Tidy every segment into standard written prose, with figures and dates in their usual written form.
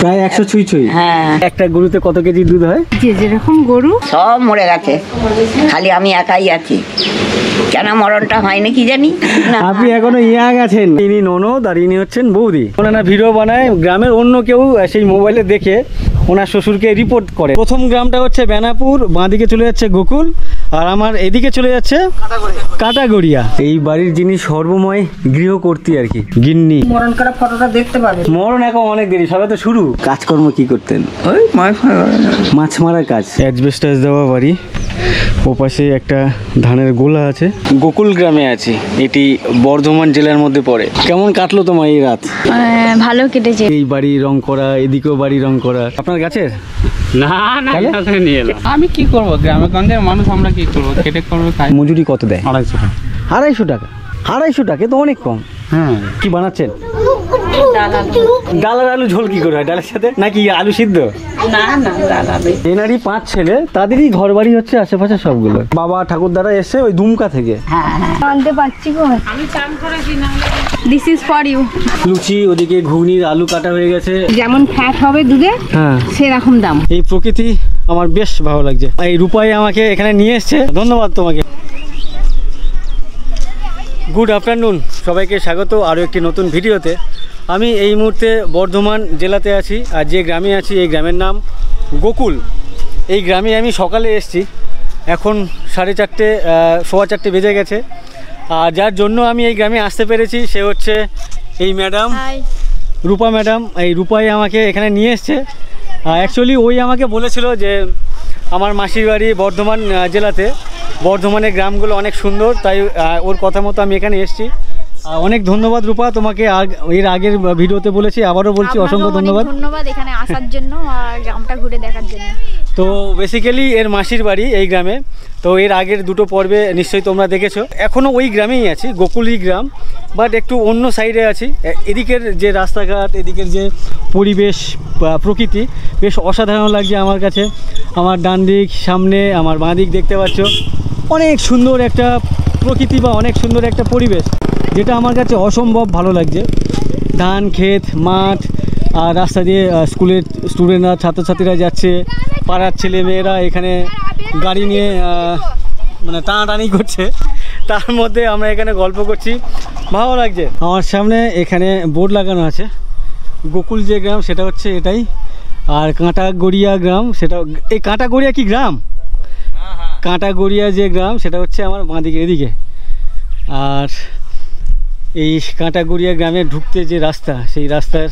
প্রায় 100 ছুঁই ছুঁই। হ্যাঁ। একটা গরুতে কত কেজি দুধ হয়? যে যেরকম গরু সব মরে গেছে, খালি আমি একাই আছি। কেন মরণটা হয়নি কি জানি না। আপনি এখনো ইয়াং আছেন। ইনি ননদ আর ইনি হচ্ছেন বৌদি। ওনারা ভিডিও বানায়, গ্রামের অন্য কেউ সেই মোবাইলে দেখে ওনার শ্বশুরকে রিপোর্ট করে। প্রথম গ্রামটা হচ্ছে বেনাপুর, বাঁদিকে চলে যাচ্ছে গোকুল, আর আমার এদিকে চলে যাচ্ছে কাটাগড়িয়া। এই বাড়ির যিনি সর্বময় গৃহকর্ত্রী আর কি, গিন্নি। মরণ করা ফটোটা দেখতে পাবে। মরণ এখন অনেক দেরি, সবে তো শুরু। কাজকর্ম কি করতেন? ওই মাছ মারার কাজ। অ্যাজবেস্টাস দেওয়া বাড়ি, ওপাশে একটা ধানের গোলা আছে। গোকুল গ্রামে আছি, এটি বর্ধমান জেলার মধ্যে পড়ে। কেমন কাটলো তোমার এই রাত? ভালো কেটেছে। এই বাড়ি রং করা, এদিকেও বাড়ি রং করা। আপনার গাছের না না নিয়ে এলাম। আমি কি করবো, গ্রামে গঞ্জের মানুষ, আমরা কি করবো, কেটে করবো। মজুরি কত দেয়? 250 টাকা। 250 টাকা? 250 টাকা তো অনেক কম। হ্যাঁ। কি বানাচ্ছেন? ডাল আর আলু ঝোল কি করে হয়? ডালের সাথে নাকি আলু সিদ্ধ? না না দাদা, এনারই 5 ছেলে, তাদেরই ঘর বাড়ি হচ্ছে আশেপাশে সবগুলো। বাবা ঠাকুর দ্বারা এসে ওই দুমকা থেকে। আনতে পারছি গো, আমি চান করেছি না। This is for you. লুচি, ওদিকে ঘুগনির আলু কাটা হয়ে গেছে। যেমন ফ্যাট হবে দুধে, হ্যাঁ সেরকম দাম। এই প্রকৃতি আমার বেশ ভালো লাগছে। এই রূপাই আমাকে এখানে নিয়ে এসছে, ধন্যবাদ তোমাকে। গুড আফটারনুন, সবাইকে স্বাগত আরও একটি নতুন ভিডিওতে। আমি এই মুহূর্তে বর্ধমান জেলাতে আছি, আর যে গ্রামে আছি এই গ্রামের নাম গোকুল। এই গ্রামে আমি সকালে এসেছি, এখন 4:30 4:15 বেজে গেছে। আর যার জন্য আমি এই গ্রামে আসতে পেরেছি সে হচ্ছে এই ম্যাডাম, রূপা ম্যাডাম। এই রূপাই আমাকে এখানে নিয়ে এসছে। অ্যাকচুয়ালি ওই আমাকে বলেছিল যে আমার মাসির বাড়ি বর্ধমান জেলাতে, বর্ধমানের গ্রামগুলো অনেক সুন্দর, তাই ওর কথা মতো আমি এখানে এসেছি। অনেক ধন্যবাদ রূপা তোমাকে। এর আগের ভিডিওতে বলেছি, আবারও বলছি অসংখ্য ধন্যবাদ। ধন্যবাদ এখানে আসার জন্য আর গ্রামটা ঘুরে দেখার জন্য। তো বেসিক্যালি এর মাসির বাড়ি এই গ্রামে। তো এর আগের দুটো পর্বে নিশ্চয়ই তোমরা দেখেছো। এখনও ওই গ্রামেই আছি, গোকুলই গ্রাম, বাট একটু অন্য সাইডে আছি। এদিকের যে রাস্তাঘাট, এদিকের যে পরিবেশ, প্রকৃতি বেশ অসাধারণ লাগছে আমার কাছে। আমার ডান দিক সামনে, আমার বাঁ দিক দেখতে পাচ্ছ, অনেক সুন্দর একটা প্রকৃতি বা অনেক সুন্দর একটা পরিবেশ, যেটা আমার কাছে অসম্ভব ভালো লাগছে। ধান ক্ষেত, মাঠ, আর রাস্তা দিয়ে স্কুলের স্টুডেন্টরা, ছাত্রছাত্রীরা যাচ্ছে, পাড়ার ছেলে মেয়েরা এখানে গাড়ি নিয়ে মানে টানাটানি করছে, তার মধ্যে আমরা এখানে গল্প করছি, ভালো লাগছে। আমার সামনে এখানে বোর্ড লাগানো আছে, গোকুল যে গ্রাম সেটা হচ্ছে এটাই, আর কাঁটাগড়িয়া গ্রাম সেটা। এই কাঁটাগড়িয়া কি গ্রাম? কাঁটাগড়িয়া যে গ্রাম সেটা হচ্ছে আমার বাঁদিকে এদিকে। আর এই কাঁটাগড়িয়া গ্রামে ঢুকতে যে রাস্তা, সেই রাস্তার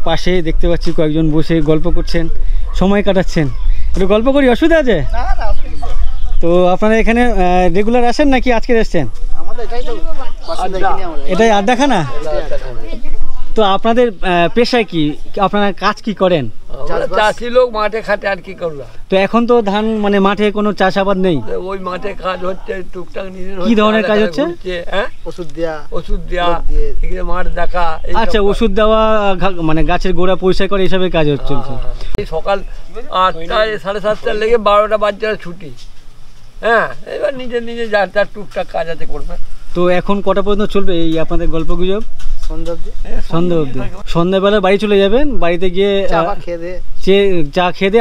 পাশে দেখতে পাচ্ছি কয়েকজন বসে গল্প করছেন, সময় কাটাচ্ছেন। একটু গল্প করি, অসুবিধা আছে? তো আপনারা এখানে রেগুলার আসেন নাকি আজকে এসছেন? এটাই আড্ডাখানা। তো আপনাদের পেশায় কি, আপনারা কাজ কি করেন? চাষি লোক, মাঠে খাটে, আর কি করবো। তো এখন তো ধান মানে মাঠে কোনো চাষাবাদ নেই, ওই মাঠে কাজ হচ্ছে টুকটাক। কি ধরনের কাজ হচ্ছে? ওষুধ দেওয়া, মাঠ দেখা। আচ্ছা, ওষুধ দেওয়া, মানে গাছের গোড়া পরিষ্কার করে, এইসবের কাজ হচ্ছে। এই সকাল 8টায় 7:30 লেগে 12টা বাজছে ছুটি। হ্যাঁ, এবার নিজে নিজে যার যার টুকটাক কাজ আছে করবে। তো এখন কটা পর্যন্ত চলবে এই আপনাদের গল্প গুজব? সন্ধ্যা অবধি। সন্ধ্যাবেলা বাড়ি চলে যাবেন, বাড়িতে গিয়ে চা খেয়ে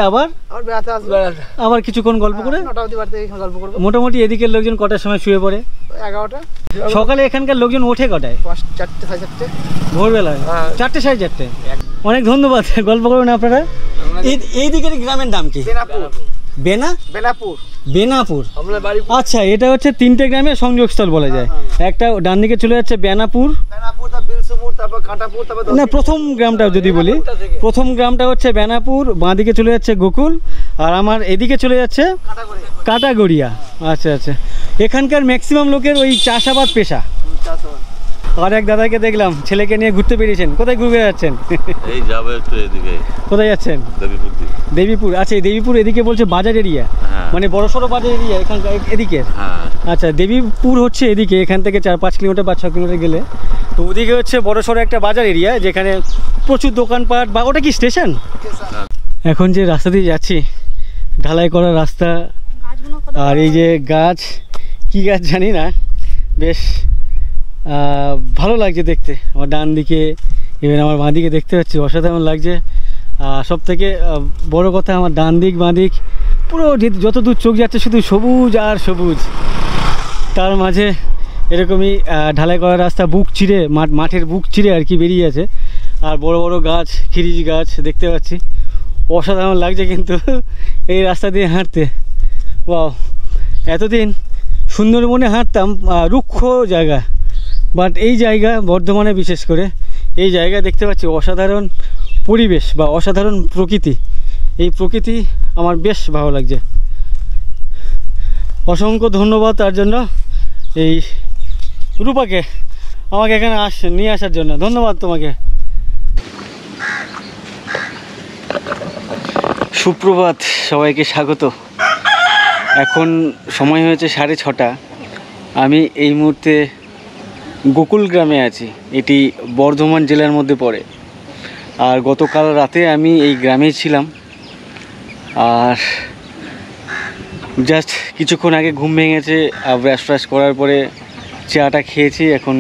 আবার কিছুক্ষণ গল্প করে মোটামুটি এদিকের লোকজন কটার সময় শুয়ে পড়ে? 11টা। সকালে এখানকার লোকজন ওঠে কটায়? 4টে 4:30। ভোরবেলায় 4টে 4:30। অনেক ধন্যবাদ, গল্প করুন আপনারা। এই দিকের গ্রামের নাম কি? বেনাপুর। আচ্ছা, এটা হচ্ছে 3টে গ্রামের সংযোগস্থল বলা যায়। একটা ডান দিকে চলে যাচ্ছে বেনাপুর, না প্রথম গ্রামটা যদি বলি, প্রথম গ্রামটা হচ্ছে বেনাপুর, বাঁ দিকে চলে যাচ্ছে গোকুল, আর আমার এদিকে চলে যাচ্ছে কাটাগড়িয়া। আচ্ছা আচ্ছা, এখানকার ম্যাক্সিমাম লোকের ওই চাষাবাদ পেশা। আর এক দাদাকে দেখলাম ছেলেকে নিয়ে ঘুরতে বেরিয়েছেন। কোথায় ঘুরতে যাচ্ছেন? এই যাবো একটু এদিকে। কোথায় যাচ্ছেন? দেবীপুর। আচ্ছা, এই দেবীপুর এদিকে বলছে বাজার এরিয়া, মানে বড়সড় বাজার এরিয়া এখানকার এদিকে। আচ্ছা, দেবীপুর হচ্ছে এদিকে, এখান থেকে 4-5 কিলোমিটার বা 6 কিলোমিটার গেলে। তো ওদিকে হচ্ছে বড়সড় একটা বাজার এরিয়া, যেখানে প্রচুর দোকানপাট। বা ওটা কি স্টেশন? এখন যে রাস্তা দিয়ে যাচ্ছি, ঢালাই করা রাস্তা, আর এই যে গাছ, কি গাছ জানি না, বেশ ভালো লাগছে দেখতে। আমার ডান দিকে এবার আমার বাঁদিকে দেখতে পাচ্ছি অসাধারণ লাগছে। সব থেকে বড় কথা, আমার ডান দিক বাঁ দিক পুরো যত দূর চোখ যাচ্ছে শুধু সবুজ আর সবুজ। তার মাঝে এরকমই ঢালাই করা রাস্তা, বুক চিরে মাঠের বুক চিরে আর কি বেরিয়ে আছে। আর বড় বড় গাছ, খিরিজ গাছ দেখতে পাচ্ছি। অসাধারণ লাগছে কিন্তু এই রাস্তা দিয়ে হাঁটতে। ওয়াও, এতদিন সুন্দরবনে হাঁটতাম রুক্ষ জায়গা, বাট এই জায়গা বর্ধমানে বিশেষ করে এই জায়গা দেখতে পাচ্ছি অসাধারণ পরিবেশ বা অসাধারণ প্রকৃতি। এই প্রকৃতি আমার বেশ ভালো লাগছে। অসংখ্য ধন্যবাদ তার জন্য, এই রূপাকে আমাকে এখানে নিয়ে আসার জন্য ধন্যবাদ তোমাকে। সুপ্রভাত, সবাইকে স্বাগত। এখন সময় হয়েছে 6:30। আমি এই মুহূর্তে গোকুল গ্রামে আছি। এটি বর্ধমান জেলার মধ্যে পড়ে। আর গতকাল রাতে আমি এই গ্রামেই ছিলাম। আর জাস্ট কিছুক্ষণ আগে ঘুম ভেঙেছে, ব্রাশ ফ্রাশ করার পরে চাটা খেয়েছি। এখন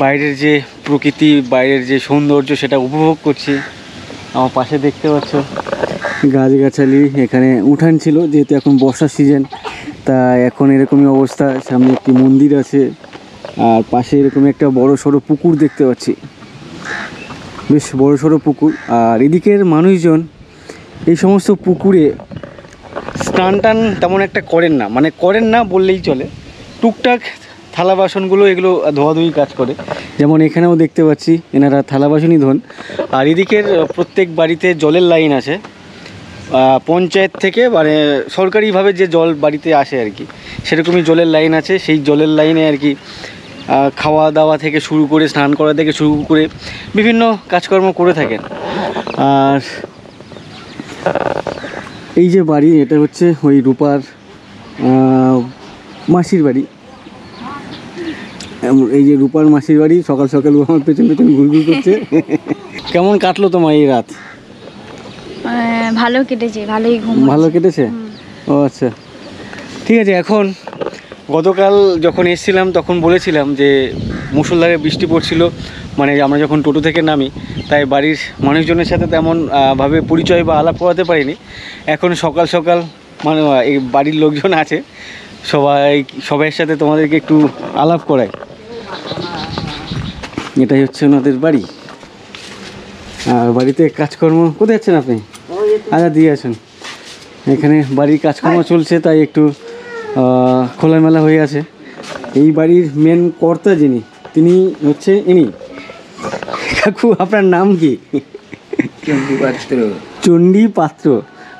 বাইরের যে প্রকৃতি, বাইরের যে সৌন্দর্য সেটা উপভোগ করছি। আমার পাশে দেখতে পাচ্ছ গাছগাছালি, এখানে উঠান ছিল, যেহেতু এখন বর্ষার সিজন তা এখন এরকমই অবস্থা। সামনে একটি মন্দির আছে আর পাশে এরকম একটা বড় সড়ো পুকুর দেখতে পাচ্ছি, বেশ বড় সড়ো পুকুর। আর এদিকের মানুষজন এই সমস্ত পুকুরে স্নান টান তেমন একটা করেন না, মানে করেন না বললেই চলে। টুকটাক থালা বাসনগুলো এগুলো ধোয়াধুয়ি কাজ করে, যেমন এখানেও দেখতে পাচ্ছি এনারা থালা বাসনই ধোন। আর এদিকের প্রত্যেক বাড়িতে জলের লাইন আছে পঞ্চায়েত থেকে, মানে সরকারিভাবে যে জল বাড়িতে আসে আর কি, সেরকমই জলের লাইন আছে। সেই জলের লাইনে আর কি খাওয়া দাওয়া থেকে শুরু করে স্নান করা থেকে শুরু করে বিভিন্ন কাজকর্ম করে থাকেন। আর এই যে বাড়ি, এটা হচ্ছে ওই রূপার মাসির বাড়ি। এই যে রূপার মাসির বাড়ি। সকাল সকাল আমার পেছন পেছন ঘুরঘুর করছে। কেমন কাটলো তোমার এই রাত? ভালো কেটেছে, ভালোই ঘুম ভালো কেটেছে। ও আচ্ছা, ঠিক আছে। এখন গতকাল যখন এসেছিলাম তখন বলেছিলাম যে মুষলধারে বৃষ্টি পড়ছিল, মানে আমরা যখন টোটো থেকে নামি, তাই বাড়ির মানুষজনের সাথে তেমন ভাবে পরিচয় বা আলাপ করাতে পারিনি। এখন সকাল সকাল মানে এই বাড়ির লোকজন আছে, সবাইয়ের সাথে তোমাদেরকে একটু আলাপ করাই। এটাই হচ্ছে ওনাদের বাড়ি। আর বাড়িতে কাজকর্ম কোথায় যাচ্ছেন আপনি? আচ্ছা, দিয়ে আসুন। এখানে বাড়ির কাজকর্ম চলছে, তাই একটু খোলামেলা হয়ে আছে। এই বাড়ির মেন কর্তা যিনি, তিনি হচ্ছে ইনি। কাকু, আপনার নাম কি? চণ্ডী পাত্র। চণ্ডী পাত্র।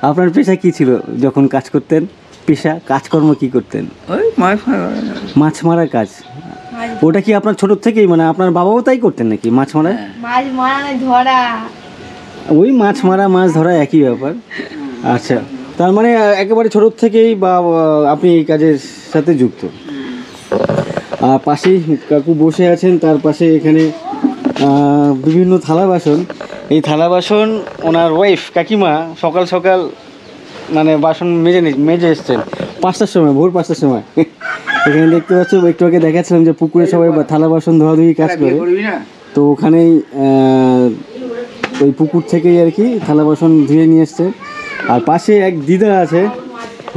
আপনার পেশা কি ছিল যখন কাজ করতেন? পেশা কাজকর্ম কি করতেন? ওই মাছ মারার কাজ। ওটা কি আপনার ছোট থেকেই, মানে আপনার বাবাও তাই করতেন নাকি, মাছ মারা? মাছ মারা না ধরা, ওই মাছ মারা মাছ ধরা একই ব্যাপার। আচ্ছা, তার মানে একেবারে ছোট থেকেই বা আপনি এই কাজের সাথে যুক্ত। আর পাশেই কাকু বসে আছেন, তার পাশে এখানে বিভিন্ন থালা বাসন। এই থালা বাসন ওনার ওয়াইফ কাকিমা সকাল সকাল মানে বাসন মেজে এসছেন 5টার সময়, ভোর 5টার সময়। এখানে দেখতে পাচ্ছ, একটু আগে দেখাচ্ছিলাম যে পুকুরে সবাই থালা বাসন ধোয়াধুয়ি কাজ করে, তো ওখানেই ওই পুকুর থেকেই আর কি থালা বাসন ধুয়ে নিয়ে এসছে। আর পাশে এক দিদা আছে,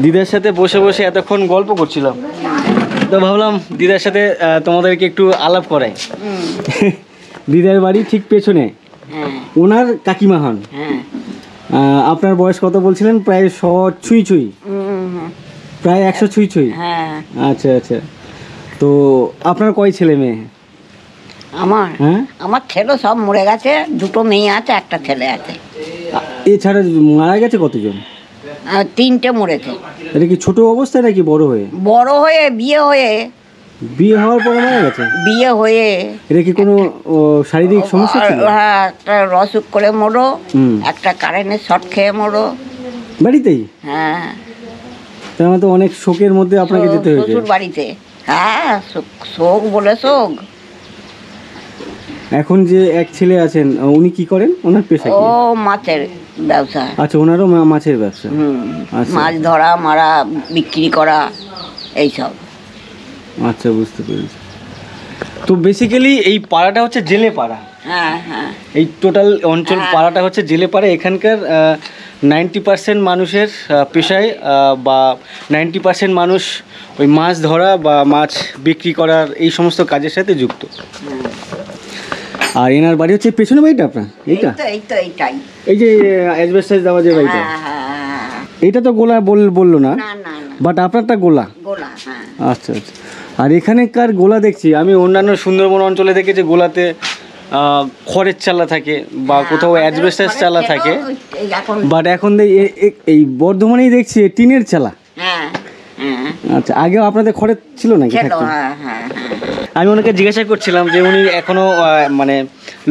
দিদার সাথে বসে বসে এতক্ষণ গল্প করছিলাম, তো ভাবলাম দিদার সাথে তোমাদেরকে একটু আলাপ করাই। দিদার বাড়ি ঠিক পেছনে, ওনার কাকিমা হন। আপনার বয়স কত বলছিলেন? প্রায় 100 ছুঁই, প্রায় 100 ছুঁই। আচ্ছা আচ্ছা, তো আপনার কয় ছেলে মেয়ে? আমার ছেলে সব মরে গেছে, 2টো মেয়ে আছে, একটা ছেলে আছে। এছাড়া মারা গেছে কতজন? 3টে মরেছে। এটা কি ছোট অবস্থায় নাকি বড় হয়ে? বড় হয়ে, বিয়ে হওয়ার পরে মারা গেছে? বিয়ে হয়ে। এটা কি কোনো শারীরিক সমস্যা ছিল? হ্যাঁ, একটা রসুক করে মরো, একটা কারেন্টের শর্ট খেয়ে মরো বাড়িতেই। হ্যাঁ, তার মানে তো অনেক শোকের মধ্যে আপনাকে যেতে হয়েছে। শ্বশুর বাড়িতে। হ্যাঁ, শোক বলে শোক। এখন যে এক ছেলে আছেন, উনি কি করেন? ওনার পেশা কি? ও মাছের ব্যবসা। আচ্ছা, ওনারও মাছের ব্যবসা। আচ্ছা, মাছ ধরা, মারা, বিক্রি করা, এইসব। আচ্ছা, বুঝতে পেরেছি। তো বেসিক্যালি এই পাড়াটা হচ্ছে জেলে পাড়া, হ্যাঁ হ্যাঁ এই টোটাল অঞ্চল পাড়াটা হচ্ছে জেলে পাড়া। এখানকার 90% মানুষের পেশায় বা 90% মানুষ ওই মাছ ধরা বা মাছ বিক্রি করার এই সমস্ত কাজের সাথে যুক্ত। আর এনার বাড়ি হচ্ছে পেছনে বাড়িটা আপনার এইটা, এইটাই এই যে অ্যাসবেস্টস দেওয়া যে বাড়িটা, হ্যাঁ হ্যাঁ এটা তো গোলা বললো না, না না না বাট আপনারটা গোলা। গোলা হ্যাঁ আচ্ছা আচ্ছা। আর এখানেকার গোলা দেখছি আমি অন্যান্য সুন্দরবন অঞ্চলে দেখেছি গোলাতে খড়ের চালা থাকে বা কোথাও অ্যাসবেস্টস চালা থাকে, বাট এখন এই বর্ধমানেই দেখছি টিনের চালা। হ্যাঁ হ্যাঁ আচ্ছা, আগেও আপনাদের খড়ের ছিল নাকি? হ্যাঁ থাকতো? হ্যাঁ আমি ওনাকে জিজ্ঞাসা করছিলাম যে উনি এখনো মানে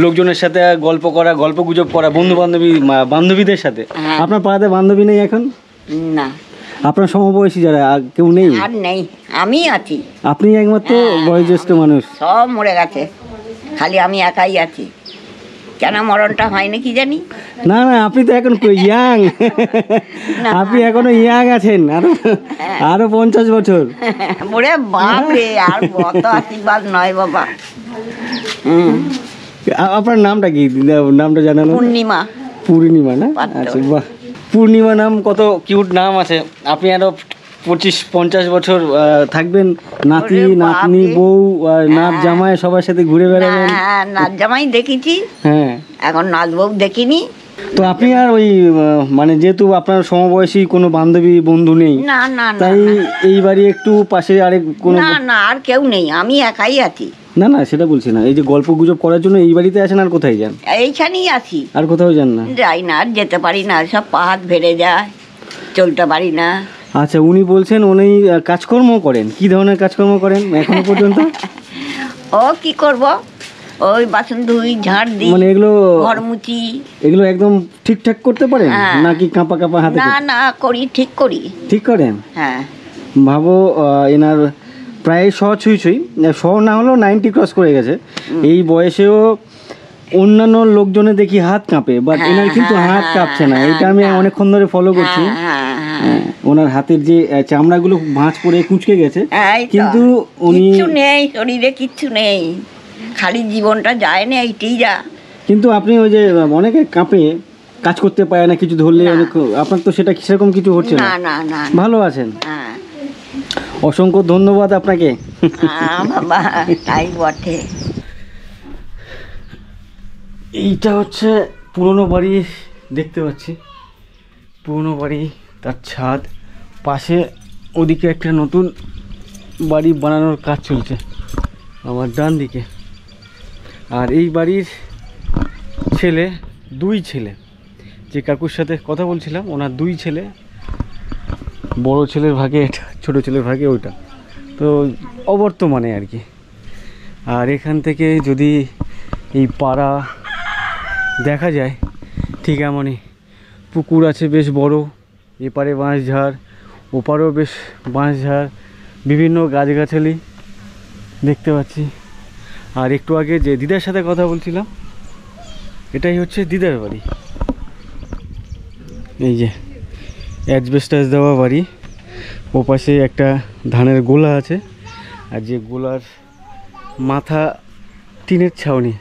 লোকজনের সাথে গল্প করা, গল্প গুজব করা, বান্ধবীদের সাথে। হ্যাঁ। আপনার পাড়াতে বান্ধবী নেই এখন? না আপনার সমবয়সী যারা কেউ নেই? আর নেই, আমি আছি। আপনি একমাত্র বয়োজ্যেষ্ঠ মানুষ। সব মরে গেছে, খালি আমি একাই আছি। কেন মরণটা হয়নি কি জানি। না না, আপনি তো এখন ইয়াং, আপনি এখনো ইয়াং আছেন, আরো 50 বছর। ওরে বাপ রে, আর কত আশীর্বাদ নয় বাবা। আপনার নামটা কি? নামটা জানানো। পূর্ণিমা। পূর্ণিমা না? পাত্র। আচ্ছা বাহ, পূর্ণিমা নাম, কত কিউট নাম আছে। আপনি আরো 25-50 বছর থাকবেন, নাতি ওরে নাতনি বাপরে। বউ নাত জামাই সবার সাথে ঘুরে বেড়াবেন। হ্যাঁ, নাচ জামাই দেখেছি, হ্যাঁ। এখন নাচ বউ দেখিনি। তো আপনি আর ওই মানে যেহেতু আপনার সমবয়সী কোনো বান্ধবী বন্ধু নেই, না না না তাই এই বাড়ি একটু পাশে আরেক কোনো, না না, আর কেউ নেই, আমি একাই আছি। না না সেটা বলছি না, এই যে গল্প গুজব করার জন্য এই বাড়িতে আসেন, আর কোথায় যান? এইখানেই আছি, আর কোথাও যান না? যাই না, আর যেতে পারি না, সব পা হাত ভেড়ে যায়, চলতে পারি না। আচ্ছা, উনি বলছেন উনি কাজকর্ম করেন, কি ধরনের কাজকর্ম করেন এখনো পর্যন্ত? ও কি করব, ওই বাসন ধুই, ঝাড় দিই, মানে এগুলো ঘর মুছি। এগুলো একদম ঠিকঠাক করতে পারেন হ্যাঁ। নাকি কাঁপা কাঁপা হাতে? না না, করি, ঠিক করি। ঠিক করেন? হ্যাঁ। ভাবো এনার প্রায় 100 ছুঁই, 100 না হলেও 90 ক্রস করে গেছে। এই বয়সেও অন্যান্য লোকজনে দেখি হাত কাঁপে, বাট এনার কিন্তু হাত কাঁপছে না। এটা আমি অনেকক্ষণ ধরে ফলো করছি। ওনার হাতের যে চামড়াগুলো ভাঁজ পড়ে কুঁচকে গেছে, কিন্তু উনি কিচ্ছু নেই শরীরে, কিচ্ছু নেই, খালি জীবনটা যায় না, এইটাই যা। কিন্তু আপনি ওই যে অনেকে কাঁপে, কাজ করতে পারে না, কিছু ধরলে অনেক, আপনার তো সেটা সেরকম কিছু হচ্ছে না, না না না, ভালো আছেন। হ্যাঁ। অসংখ্য ধন্যবাদ আপনাকে। বাবা, তাই বটে। এইটা হচ্ছে পুরনো বাড়ি, দেখতে পাচ্ছি পুরনো বাড়ি, তার ছাদ পাশে, ওদিকে একটা নতুন বাড়ি বানানোর কাজ চলছে আমার ডান দিকে। আর এই বাড়ির ছেলে, 2 ছেলে, যে কাকুর সাথে কথা বলছিলাম, ওনার 2 ছেলে, বড় ছেলের ভাগে এটা, ছোটো ছেলের ভাগে ওইটা, তো অবর্তমানে আর কি। আর এখান থেকে যদি এই পাড়া দেখা যায়, ঠিক এমনই পুকুর আছে বেশ বড়, এপারে বাঁশঝাড়, ওপারেও বেশ বাঁশঝাড়, বিভিন্ন গাছগাছালি দেখতে পাচ্ছি। আর একটু আগে যে দিদার সাথে কথা বলছিলাম, এটাই হচ্ছে দিদার বাড়ি। এই যে অ্যাসবেস্টস দেওয়া বাড়ি, ও পাশে একটা ধানের গোলা আছে, আর যে গোলার মাথা টিনের ছাউনি,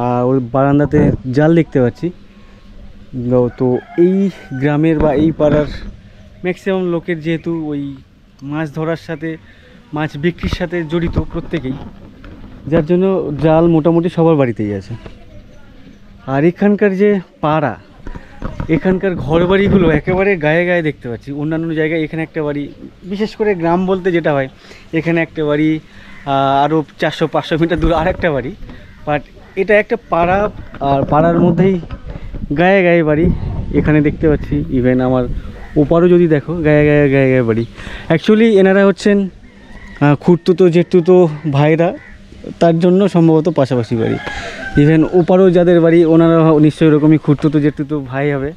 আর ওই বারান্দাতে জাল দেখতে পাচ্ছি। তো এই গ্রামের বা এই পাড়ার ম্যাক্সিমাম লোকের যেহেতু ওই মাছ ধরার সাথে, মাছ বিক্রির সাথে জড়িত প্রত্যেকেই, যার জন্য জাল মোটামুটি সবার বাড়িতেই আছে। আর এখানকার যে পাড়া, এখানকার ঘর বাড়িগুলো একেবারে গায়ে গায়ে দেখতে পাচ্ছি। অন্যান্য জায়গায় এখানে একটা বাড়ি, বিশেষ করে গ্রাম বলতে যেটা হয়, এখানে একটা বাড়ি, আরও 400-500 মিটার দূরে আর একটা বাড়ি, বাট এটা একটা পাড়া, আর পাড়ার মধ্যেই গায়ে গায়ে বাড়ি এখানে দেখতে পাচ্ছি। ইভেন আমার ওপারও যদি দেখো, গায়ে গায়ে গায়ে গায়ে বাড়ি। অ্যাকচুয়ালি এনারা হচ্ছেন খুড়তুতো জেঠতুতো ভাইরা, তার জন্য সম্ভবত পাশাপাশি বাড়ি। ইভেন ওপারও যাদের বাড়ি, ওনারা নিশ্চয়ই এরকমই খুড়তুতো জেঠতুতো ভাই হবে,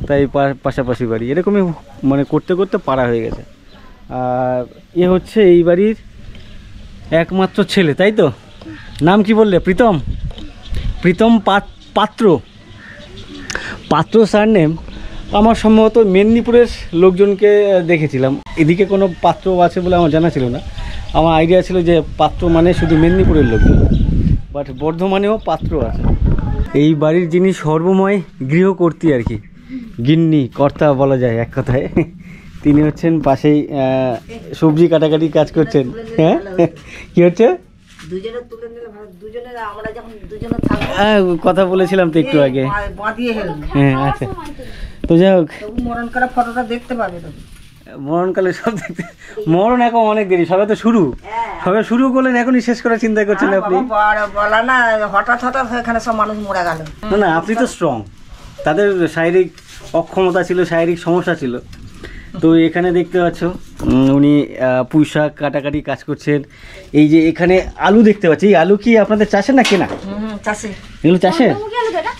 তাই পাশাপাশি বাড়ি, এরকমই মানে করতে করতে পাড়া হয়ে গেছে। আর এ হচ্ছে এই বাড়ির একমাত্র ছেলে, তাই তো? নাম কি বললে? প্রীতম। প্রীতম পাত্র। পাত্র সারনেম। আমার সম্ভবত মেদিনীপুরের লোকজনকে দেখেছিলাম, এদিকে কোনো পাত্র আছে বলে আমার জানা ছিল না। আমার আইডিয়া ছিল যে পাত্র মানে শুধু মেদিনীপুরের লোকজন, বাট বর্ধমানেও পাত্র আছে। এই বাড়ির যিনি সর্বময় গৃহকর্ত্রী আর কি, গিন্নি কর্তা বলা যায় এক কথায়, তিনি হচ্ছেন পাশেই সবজি কাটাকাটি কাজ করছেন। হ্যাঁ কি হচ্ছে? কথা বলেছিলাম তো একটু আগে। হ্যাঁ আচ্ছা, তো যাই হোক, ফটোটা দেখতে পাবে মরণকালে সব দেখতে, মরণ এখন অনেক দেরি, সবে তো শুরু, সবে শুরু করলেন, এখনই শেষ করার চিন্তা করছেন আপনি? বলা না, হঠাৎ হঠাৎ এখানে সব মানুষ মরে গেল। না না, আপনি তো স্ট্রং, তাদের শারীরিক অক্ষমতা ছিল, শারীরিক সমস্যা ছিল। তো এখানে দেখতে পাচ্ছ উনি পুঁই শাক কাটাকাটি কাজ করছেন। এই যে এখানে আলু দেখতে পাচ্ছি, এই আলু কি আপনাদের চাষের না কেনা? চাষে, এগুলো চাষের?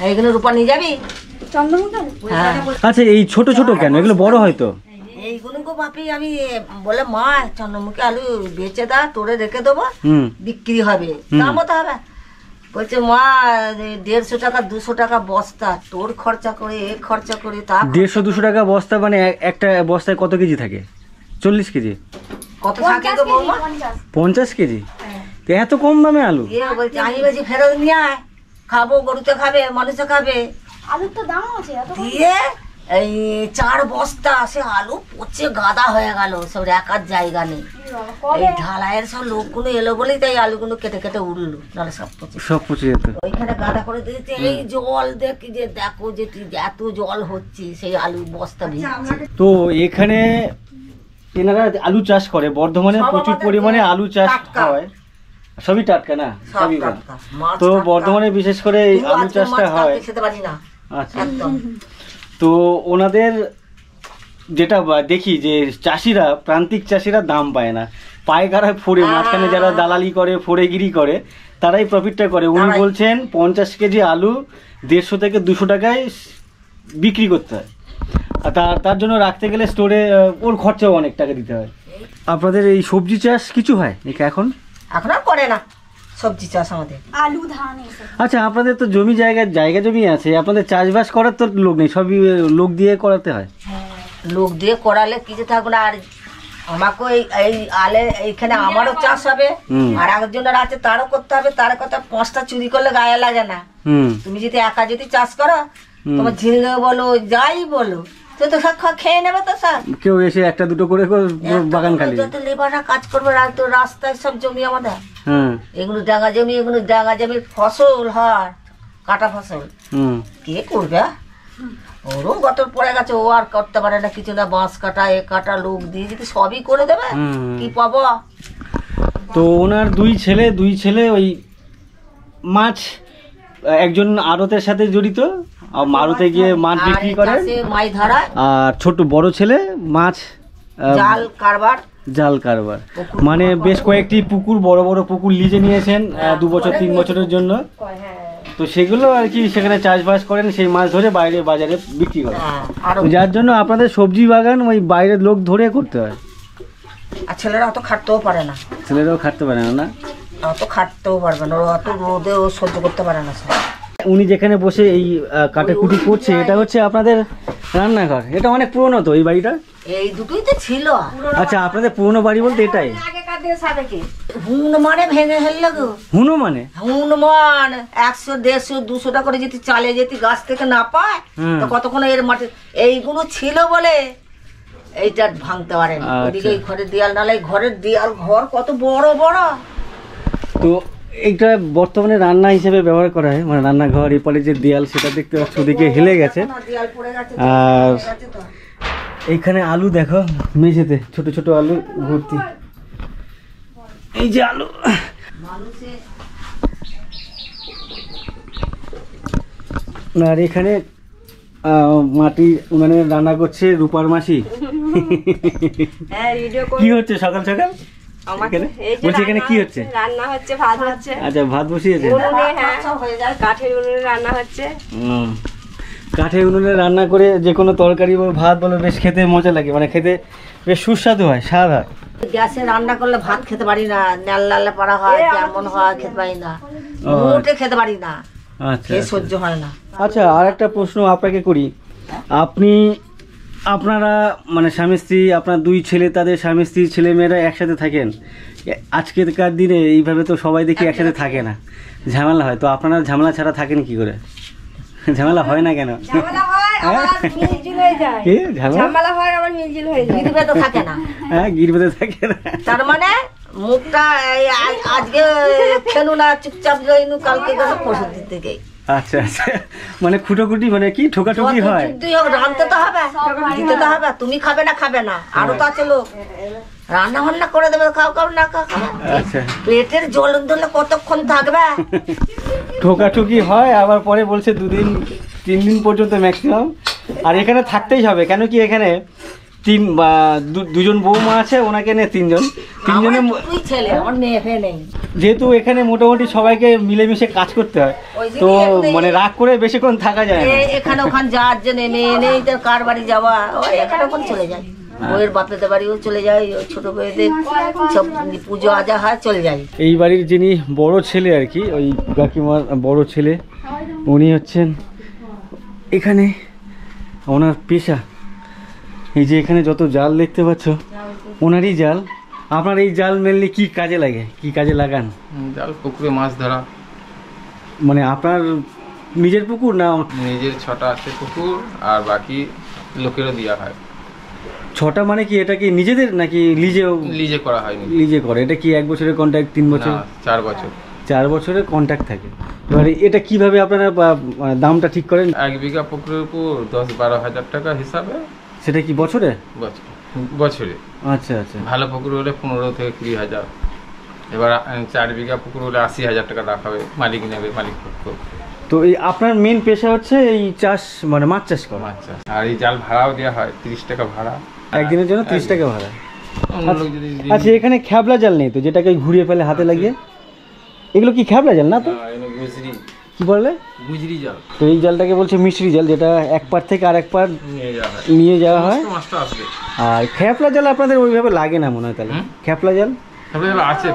এইগুলো রূপা নিয়ে যাবি? আচ্ছা, এই ছোট ছোট কেন, এগুলো বড় হয়তো? এইগুলো গো বাপি, আমি বলে মা চন্দ্রমুখী আলু বেচে দা, তোরে রেখে দেবো, বিক্রি হবে, দামও তো হবে। বলছে মা 150 টাকা 200 টাকা বস্তা, তোর খরচা করে এ খরচা করে তা 150-200 টাকা বস্তা, মানে একটা বস্তায় কত কেজি থাকে? 40 কেজি? কত থাকে গো বৌমা? 50 কেজি? তো এত কম দামে আলু? বলছে আমি বলছি ফেরত নিয়ে আয়, খাবো, গরুতে খাবে, মানুষে খাবে। আলুর তো দাম আছে দিয়ে এই 4 বস্তা সে আলু পচে গাদা হয়ে গেল, সব রাখার জায়গা নেই। এই ঢালাইয়ের সব লোকগুলো এলো বলেই তাই আলুগুলো কেটে কেটে উঠলো, নাহলে সব পচে যেত। ওইখানে গাদা করে দিয়েছে। এই জল দেখি যে দেখো যে এত জল হচ্ছে, সেই আলু বস্তা ভিজছে। তো এখানে এনারা আলু চাষ করে, বর্ধমানে প্রচুর পরিমাণে আলু চাষ হয়, সবই টাটকা না? সবই। তো বর্ধমানে বিশেষ করে আলু চাষটা হয়। খেতে পারি না। আচ্ছা, তো ওনাদের যেটা দেখি যে চাষিরা, প্রান্তিক চাষিরা দাম পায় না, পাইকারা ফোরে, মাঝখানে যারা দালালি করে, ফোরেগিরি করে, তারাই প্রফিটটা করে। উনি বলছেন 50 কেজি আলু 150 থেকে 200 টাকায় বিক্রি করতে হয়, আর তার জন্য রাখতে গেলে স্টোরে ওর খরচাও অনেক টাকা দিতে হয়। আপনাদের এই সবজি চাষ কিছু হয় এখন? এখন আর করে না সবজি চাষ আমাদের, আলু ধান। আচ্ছা, আপনাদের তো জায়গা জমি আছে, আপনাদের চাষবাস করার তো লোক নেই, সবই লোক দিয়ে করাতে হয়। লোক দিয়ে করালে কিছু থাকবে না। আর আমাকে এই আলে এইখানে আমারও চাষ হবে, আর একজনের আছে তারও করতে হবে। তার কথা 5টা চুরি করলে গায়ে লাগে না। তুমি যদি একা যদি চাষ করো, তোমার ঝিঙে বলো, যাই বলো, তো তো সব খেয়ে নেবে। তো স্যার কেউ এসে একটা দুটো করে বাগান খালি, যত লেবাররা কাজ করবে, তো রাস্তায় সব জমি আমাদের, এগুলো ডাঙা জমি, এগুলো ডাঙা জমির ফসল হয়, কাটা ফসল, কে করবে? ওরও গতর পড়ে গেছে, ও আর করতে পারে না কিছু না। বাঁশ কাটা, এ কাটা, লোক দিয়ে যদি সবই করে দেবে, কি পাবো? তো ওনার দুই ছেলে ওই মাছ, একজন আড়তের সাথে জড়িত, আড়তে গিয়ে মাছ বিক্রি করে, মাছ ধরা, আর ছোট বড় ছেলে মাছ জাল কারবার, মানে বেশ কয়েকটি পুকুর, বড় বড় পুকুর লিজে নিয়েছেন 2 বছর 3 বছরের জন্য। তো সেগুলো আর কি সেখানে চাষবাস করেন, সেই মাছ ধরে বাইরে বাজারে বিক্রি করেন। যার জন্য আপনাদের সবজি বাগান ওই বাইরের লোক ধরে করতে হয়। আর ছেলেরা অত খাটতেও পারে না। ছেলেরাও খাটতে পারে না? অত খাটতেও পারবে না, অত রোদেও সহ্য করতে পারে না। উনি যেখানে বসে এই কাটাকুটি করছে, এটা হচ্ছে আপনাদের রান্নাঘর। এটা অনেক পুরনো তো এই বাড়িটা? এই দুটোই তো ছিল। আচ্ছা, আপনাদের পুরনো বাড়ি বলতে এটাই? হুনমানে ভেঙে ফেললো গো। হুনমান 100, 150, 200 টাকা করে যদি চালে যেতে গাছ থেকে না পায়, তো কতক্ষণ এর মাঠে এইগুলো ছিল বলে এইটা ভাঙতে পারে না। ওদিকে ঘরের দেয়াল, নালে ঘরের দেয়াল, ঘর কত বড় বড়। তো এইটা বর্তমানে রান্না হিসেবে ব্যবহার করা হয়, মানে রান্নাঘর। এরপরে যে দেয়াল সেটা দেখতে পাচ্ছ ওদিকে হেলে গেছে। আর এইখানে আলু দেখো, মেঝেতে ছোট ছোট আলু ভর্তি। এই যে আলু, আর এখানে মাটি মানে রান্না করছে রূপার মাসি। কি হচ্ছে সকাল সকাল? এখানে কি হচ্ছে? রান্না হচ্ছে, ভাত হচ্ছে। আচ্ছা, ভাত বসিয়েছে? কাঠের উনুনে রান্না হচ্ছে। কাঠের উনুনে রান্না করে যে কোনো তরকারি বা ভাত বলো বেশ খেতে মজা লাগে, মানে খেতে বেশ সুস্বাদু হয়, স্বাদ হয়। গ্যাসে রান্না করলে ভাত খেতে পারি না, নাল্লা পাড়া হয়, কেমন হয় খেতে পারি না, মোটে খেতে পারি না। আচ্ছা, সহ্য হয় না। আচ্ছা, আর একটা প্রশ্ন আপনাকে করি। আপনারা মানে স্বামী স্ত্রী, আপনার 2 ছেলে, তাদের স্বামী স্ত্রী, ছেলে মেয়েরা একসাথে থাকেন। আজকেরকার দিনে এইভাবে তো সবাই দেখি একসাথে থাকে না। ঝামেলা হয়, তো আপনারা ঝামেলা ছাড়া থাকেন কি করে? ঝামেলা হয় না কেন? ঝামেলা হয় আবার মিলজুল হয়ে যায়। কি ঝামেলা? ঝামেলা হয় আবার মিলজুল হয়ে যায়। গিরবে তো থাকে না, হ্যাঁ, গিরবেতে থাকে না। তার মানে মুখটা এই আজকে খেলু না, চুপচাপ রইনু, কালকে গেল পরশু দিন থেকে। আচ্ছা আচ্ছা, মানে খুঁটোখুটি মানে কি ঠোকাঠুকি হয়? যুদ্ধই হোক, রাঁধতে তো হবে, দিতে তো হবে। তুমি খাবে না খাবে না, আরো তো আছে লোক, রান্না বান্না করে দেবে, খাও খাও না খাও। আচ্ছা, পেটের জল ধরলে কতক্ষণ থাকবে? ঠোকাঠুকি হয়, আবার পরে বলছে 2 দিন 3 দিন পর্যন্ত ম্যাক্সিমাম। আর এখানে থাকতেই হবে, কেন কি এখানে 2জন বৌমা আছে, ওনাকে নিয়ে 3 আমার জনের। দুই ছেলে, আমার মেয়ে ফেয়ে নেই। যেহেতু এখানে মোটামুটি সবাইকে মিলেমিশে কাজ করতে হয়, তো মানে রাগ করে বেশিক্ষণ থাকা যায় না। এখানে ওখানে যাওয়ার জন্য এনে এনে কার বাড়ি যাওয়া, ওই এখানে ওখানে চলে যায়। বউয়ের বাপেদের বাড়িও চলে যায়, ওই ছোট বউদের সব পুজো আজা হয়, চলে যায়। এই বাড়ির যিনি বড় ছেলে আর কি, ওই কাকিমার বড় ছেলে, উনি হচ্ছেন এখানে ওনার পেশা। এই যে এখানে যত জাল দেখতে পাচ্ছ ওনারই জাল। আপনার এই জাল মেনলি কি কাজে লাগে, কি কাজে লাগান? জাল পুকুরে মাছ ধরা। মানে আপনার নিজের পুকুর না? নিজের 6টা আছে পুকুর, আর বাকি লোকেরও দেওয়া হয়। 6টা মানে কি এটা কি নিজেদের নাকি লিজেও? লিজে করা হয়নি। লিজে করে। এটা কি 1 বছরের কন্ট্রাক্ট, 3 বছর? 4 বছর। 4 বছরের কন্ট্রাক্ট থাকে। এবারে এটা কিভাবে আপনারা দামটা ঠিক করেন? 1 বিঘা পুকুরের উপর 10-12 হাজার টাকা হিসাবে। সেটা কি বছরে? বছরে। আচ্ছা আচ্ছা। ভালো পুকুর হলে 15 থেকে 20 হাজার। এবার 4 বিঘা পুকুর হলে 80 হাজার টাকা রাখা হবে, মালিক নেবে, মালিক পক্ষ। তো এই আপনার মেন পেশা হচ্ছে এই চাষ, মানে মাছ চাষ করা? মাছ চাষ। আর এই জাল ভাড়াও দেওয়া হয়, 30 টাকা ভাড়া একদিনের জন্য। 30 টাকা ভাড়া। অন্য লোক যদি আচ্ছা, এখানে খ্যাবলা জাল নেই তো, যেটাকে ঘুরিয়ে ফেলে হাতে লাগিয়ে? এগুলো কি খ্যাবলা জাল না তো? গুজরি। কি বললে? গুজরি জাল। তো এই জালটাকে বলছে মিশ্রি জাল, যেটা এক পার থেকে আরেক পার নিয়ে যাওয়া হয়। মাছটা আসবে। আর খ্যাপলা জাল আপনাদের ওইভাবে লাগে না মনে হয় তাহলে? খ্যাপলা জাল আছে,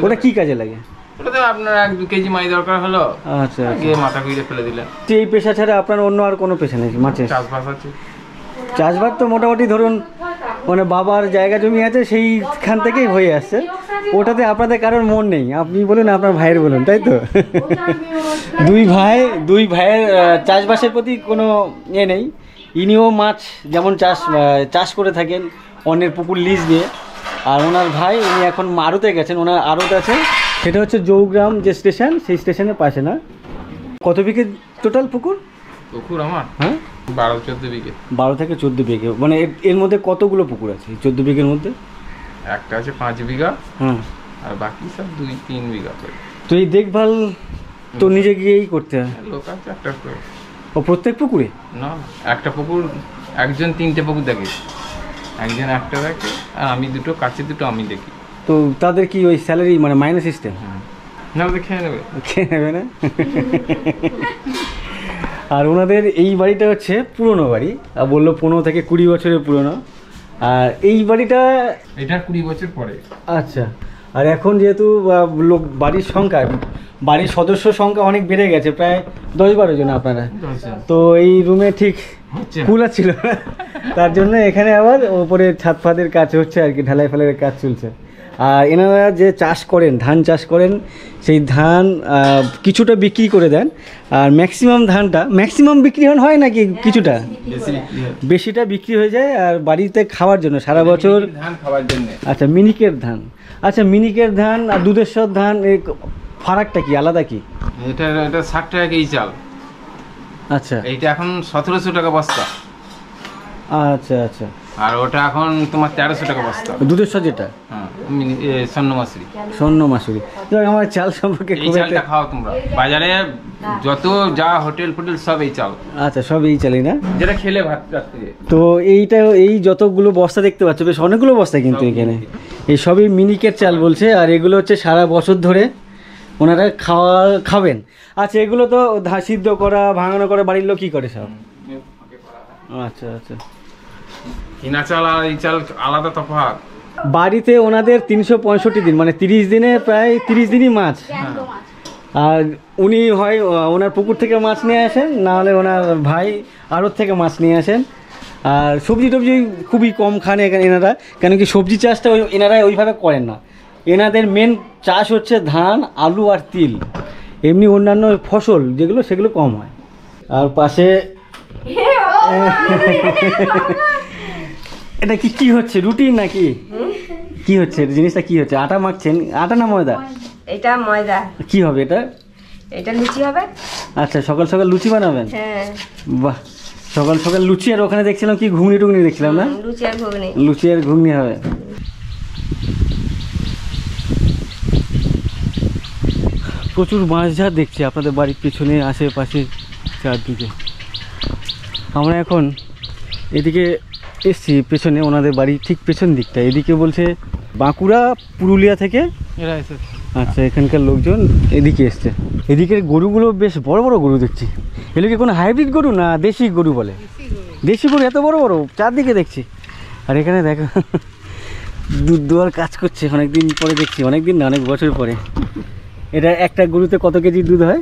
ওটা কি কাজে লাগে? ওটাতে আপনার 1-2 কেজি মাছ দরকার হলো, আচ্ছা, গিয়ে মাথা কুইরে ফেলে দিলেন। এই পেশা ছাড়া আপনার অন্য আর কোনো পেশা নেই? মাছের চাষবাস আছে। চাষবাস তো মোটামুটি ধরুন মানে বাবার জায়গা জমি আছে, সেইখান থেকেই হয়ে আসছে। ওটাতে আপনাদের কারোর মন নেই, আপনি বলুন আপনার ভাইয়ের বলুন, তাই তো? দুই ভাইয়ের চাষবাসের প্রতি কোনো নেই। ইনিও মাছ যেমন চাষ করে থাকেন অন্যের পুকুর লিজ নিয়ে। আর ওনার ভাই, উনি এখন আড়তে গেছেন, ওনার আড়ত আছে, সেটা হচ্ছে জৌগ্রাম যে স্টেশন, সেই স্টেশনের পাশে। না কত বিঘে টোটাল পুকুর? পুকুর আমার, হ্যাঁ, 12-14 বিঘে। 12 থেকে 14 বিঘে। মানে এর মধ্যে কতগুলো পুকুর আছে 14 বিঘের মধ্যে? একটা আছে 5 বিঘা, হ্যাঁ, আর বাকি সব 2-3 বিঘা করে। তো এই দেখভাল তো নিজে গিয়েই করতে হয়? লোক আছে একটা করে। ও প্রত্যেক পুকুরে? না, একটা পুকুর একজন 3টে পুকুর দেখে, একজন একটা দেখে, আর আমি 2টো, কাছে 2টো আমি দেখি। তো তাদের কি ওই স্যালারি মানে মাইনে সিস্টেম? না, ওদের খেয়ে নেবে। খেয়ে নেবে না? আর ওনাদের এই বাড়িটা হচ্ছে পুরনো বাড়ি, আর বললো 15 থেকে 20 বছরের পুরনো। আর এই বাড়িটা এটা 20 বছর পরে। আচ্ছা। আর এখন যেহেতু বাড়ির সংখ্যা, বাড়ির সদস্য সংখ্যা অনেক বেড়ে গেছে, প্রায় 10-12 জন আপনারা, তো এই রুমে ঠিক কুলার ছিল না, তার জন্য এখানে আবার ওপরে ছাদ ফাদের কাজ হচ্ছে আর কি, ঢালাই ফালের কাজ চলছে। আর এনারা যে চাষ করেন, ধান চাষ করেন, সেই ধান কিছুটা বিক্রি করে দেন, আর ম্যাক্সিমাম বিক্রি হয় নাকি কিছুটা? বেশিটা বিক্রি হয়ে যায় আর বাড়িতে খাওয়ার জন্য সারা বছর ধান খাওয়ার জন্য। আচ্ছা, মিনিকের ধান। আচ্ছা, মিনিকের ধান আর দুধেশ্বর ধান, এর ফারাকটা কি, আলাদা কি? এটা 60 টাকা কেজি চাল। আচ্ছা, এইটা এখন 1700 টাকা বস্তা। আচ্ছা আচ্ছা। আর ওটা এখন তোমার 1300 টাকা বস্তা। দুধেশ্বর যেটা? হ্যাঁ, স্বর্ণমাসুরি। স্বর্ণমাসুরি। আমার চাল সম্পর্কে এই চালটা খাও তোমরা, বাজারে যত যা হোটেল ফোটেল সব এই চাল। আচ্ছা, সব এই চালই না, যেটা খেলে ভাত রাত্রে। তো এই যতগুলো বস্তা দেখতে পাচ্ছ, বেশ অনেকগুলো বস্তা কিন্তু এখানে, এই সবই মিনিকের চাল বলছে। আর এগুলো হচ্ছে সারা বছর ধরে ওনারা খাবেন। আচ্ছা, এগুলো তো সিদ্ধ করা, ভাঙানো করা বাড়ির লোক কি করে সব? আচ্ছা আচ্ছা। কিনা চাল আর এই চাল আলাদা তফাৎ। বাড়িতে ওনাদের 365 দিন, মানে 30 দিনে প্রায় 30 দিনই মাছ। আর উনি হয় ওনার পুকুর থেকে মাছ নিয়ে আসেন, না হলে ওনার ভাই আড়ত থেকে মাছ নিয়ে আসেন। আর সবজি টবজি খুবই কম খান এখানে এনারা, কেন কি সবজি চাষটা এনারা ওইভাবে করেন না। এনাদের মেন চাষ হচ্ছে ধান, আলু আর তিল। এমনি অন্যান্য ফসল যেগুলো সেগুলো কম হয়। আর পাশে এটা কি হচ্ছে, রুটি নাকি কি হচ্ছে জিনিসটা, কি হচ্ছে? আটা মাখছেন? আটা না ময়দা? এটা ময়দা। কি হবে এটা? এটা লুচি হবে। আচ্ছা, সকাল সকাল লুচি বানাবেন? হ্যাঁ। বাহ, সকাল সকাল লুচি। আর ওখানে দেখছিলাম কি ঘুগনি টুগনি দেখছিলাম না? লুচি আর ঘুগনি। লুচি আর ঘুগনি হবে। প্রচুর মাছঝাড় দেখছি আপনাদের বাড়ির পিছনে, আশেপাশে, চারদিকে। আমরা এখন এদিকে এসছি, পেছনে ওনাদের বাড়ির ঠিক পেছন দিকটা। এদিকে বলছে বাঁকুড়া, পুরুলিয়া থেকে এরা এসেছে। আচ্ছা, এখানকার লোকজন এদিকে এসছে। এদিকের গরুগুলো বেশ বড় বড় গরু দেখছি। এগুলো কি কোনো হাইব্রিড গরু না দেশি গরু বলে? দেশি গরু এত বড় বড় চারদিকে দেখছি। আর এখানে দেখো দুধ দোয়ার কাজ করছে, অনেকদিন পরে দেখছি, অনেকদিন না, অনেক বছর পরে। এটা একটা গরুতে কত কেজি দুধ হয়?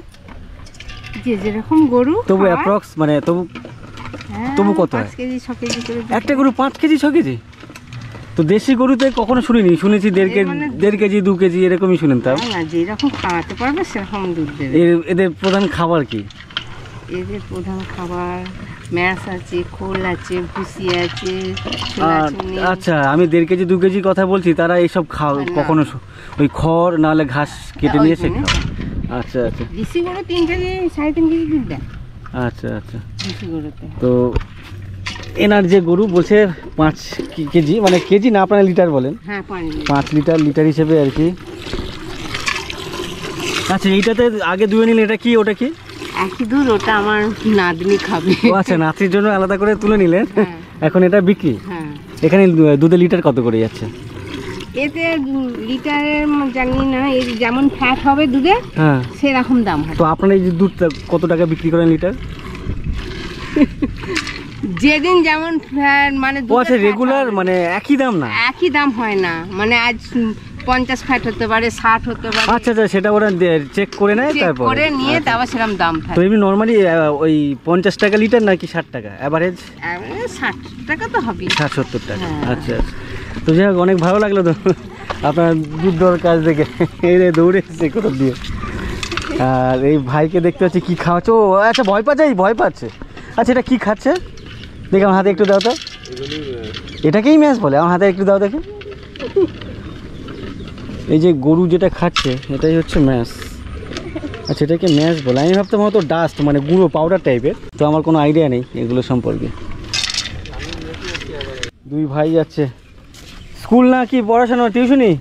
যে যেরকম গরু তবু অ্যাপ্রক্স মানে তবু কত হয়? 5 কেজি 6 কেজি করে। একটা গরু 5 কেজি 6 কেজি? তো দেশি গরুতে কখনো শুনিনি, শুনেছি 1.5 কেজি 2 কেজি এরকমই শুনতাম। না, যেরকম খাওয়াতে পারবে সেরকম দুধ দেবে। এদের প্রধান খাবার কি? এদের প্রধান খাবার ম্যাশ আছে, খোল আছে, ভুসি আছে, ছোলা চুনি। আচ্ছা, আমি 1.5 কেজি 2 কেজি কথা বলছি, তারা এইসব কখনো ওই খড় নাহলে ঘাস কেটে নিয়ে এসে খায়? আচ্ছা আচ্ছা। দেশি গরু 3 কেজি 3.5 কেজি দুধ দেয়। আচ্ছা আচ্ছা। দেশি গরুতে তো এনার যে গরু বলছে 5 কেজি, মানে কেজি না আপনারা লিটার বলেন? হ্যাঁ, 5 লিটার হিসেবে আর কি। আচ্ছা, এইটাতে আগে দুয়ে নিলেন, এটা কি ওটা কি? একই দুধ, ওটা আমার নাতনি খাবে। ও আচ্ছা, নাতির জন্য আলাদা করে তুলে নিলেন। হ্যাঁ। এখন এটা বিক্রি? হ্যাঁ। এখানে দুধের লিটার কত করে যাচ্ছে? এতে লিটারের জানি না, এর যেমন ফ্যাট হবে দুধে হ্যাঁ, সেরকম দাম হয়। তো আপনারা এই যে দুধটা কত টাকা বিক্রি করেন লিটার? যেদিন যেমন মানে ও আচ্ছা, রেগুলার মানে একই দাম না? একই দাম হয় না, মানে আজ 50 ফ্যাট হতে পারে, 60 হতে পারে। আচ্ছা আচ্ছা, সেটা ওরা চেক করে নেয়, চেক তারপর করে নিয়ে তারপর সেরকম দাম তো থাকে। এমনি নর্মালি ওই 50 টাকা লিটার নাকি 60 টাকা অ্যাভারেজ? 60 টাকা তো হবে। 60-70 টাকা। হ্যাঁ। আচ্ছা আচ্ছা। তো যাই হোক, অনেক ভালো লাগলো তো আপনার দুধ দেওয়ার কাজ দেখে। এই রে দৌড়ে এসেছে কোথা দিয়ে। আর এই ভাইকে দেখতে পাচ্ছি কি খাওয়াচ্ছে। ও আচ্ছা, ভয় পাচ্ছে। আচ্ছা, এটা কি খাচ্ছে দেখে আমার হাতে একটু দাও তো। এটাকেই ম্যাশ বলে? আমার হাতে একটু দাও দেখে। এই যে গরু যেটা খাচ্ছে এটাই হচ্ছে ম্যাশ। আচ্ছা, এটাকে ম্যাশ বলে? আমি ভাবতাম হয়তো ডাস্ট, মানে গুঁড়ো পাউডার টাইপের। তো আমার কোনো আইডিয়া নেই এগুলো সম্পর্কে। দুই ভাই যাচ্ছে স্কুল না কি পড়াশোনা, টিউশনি?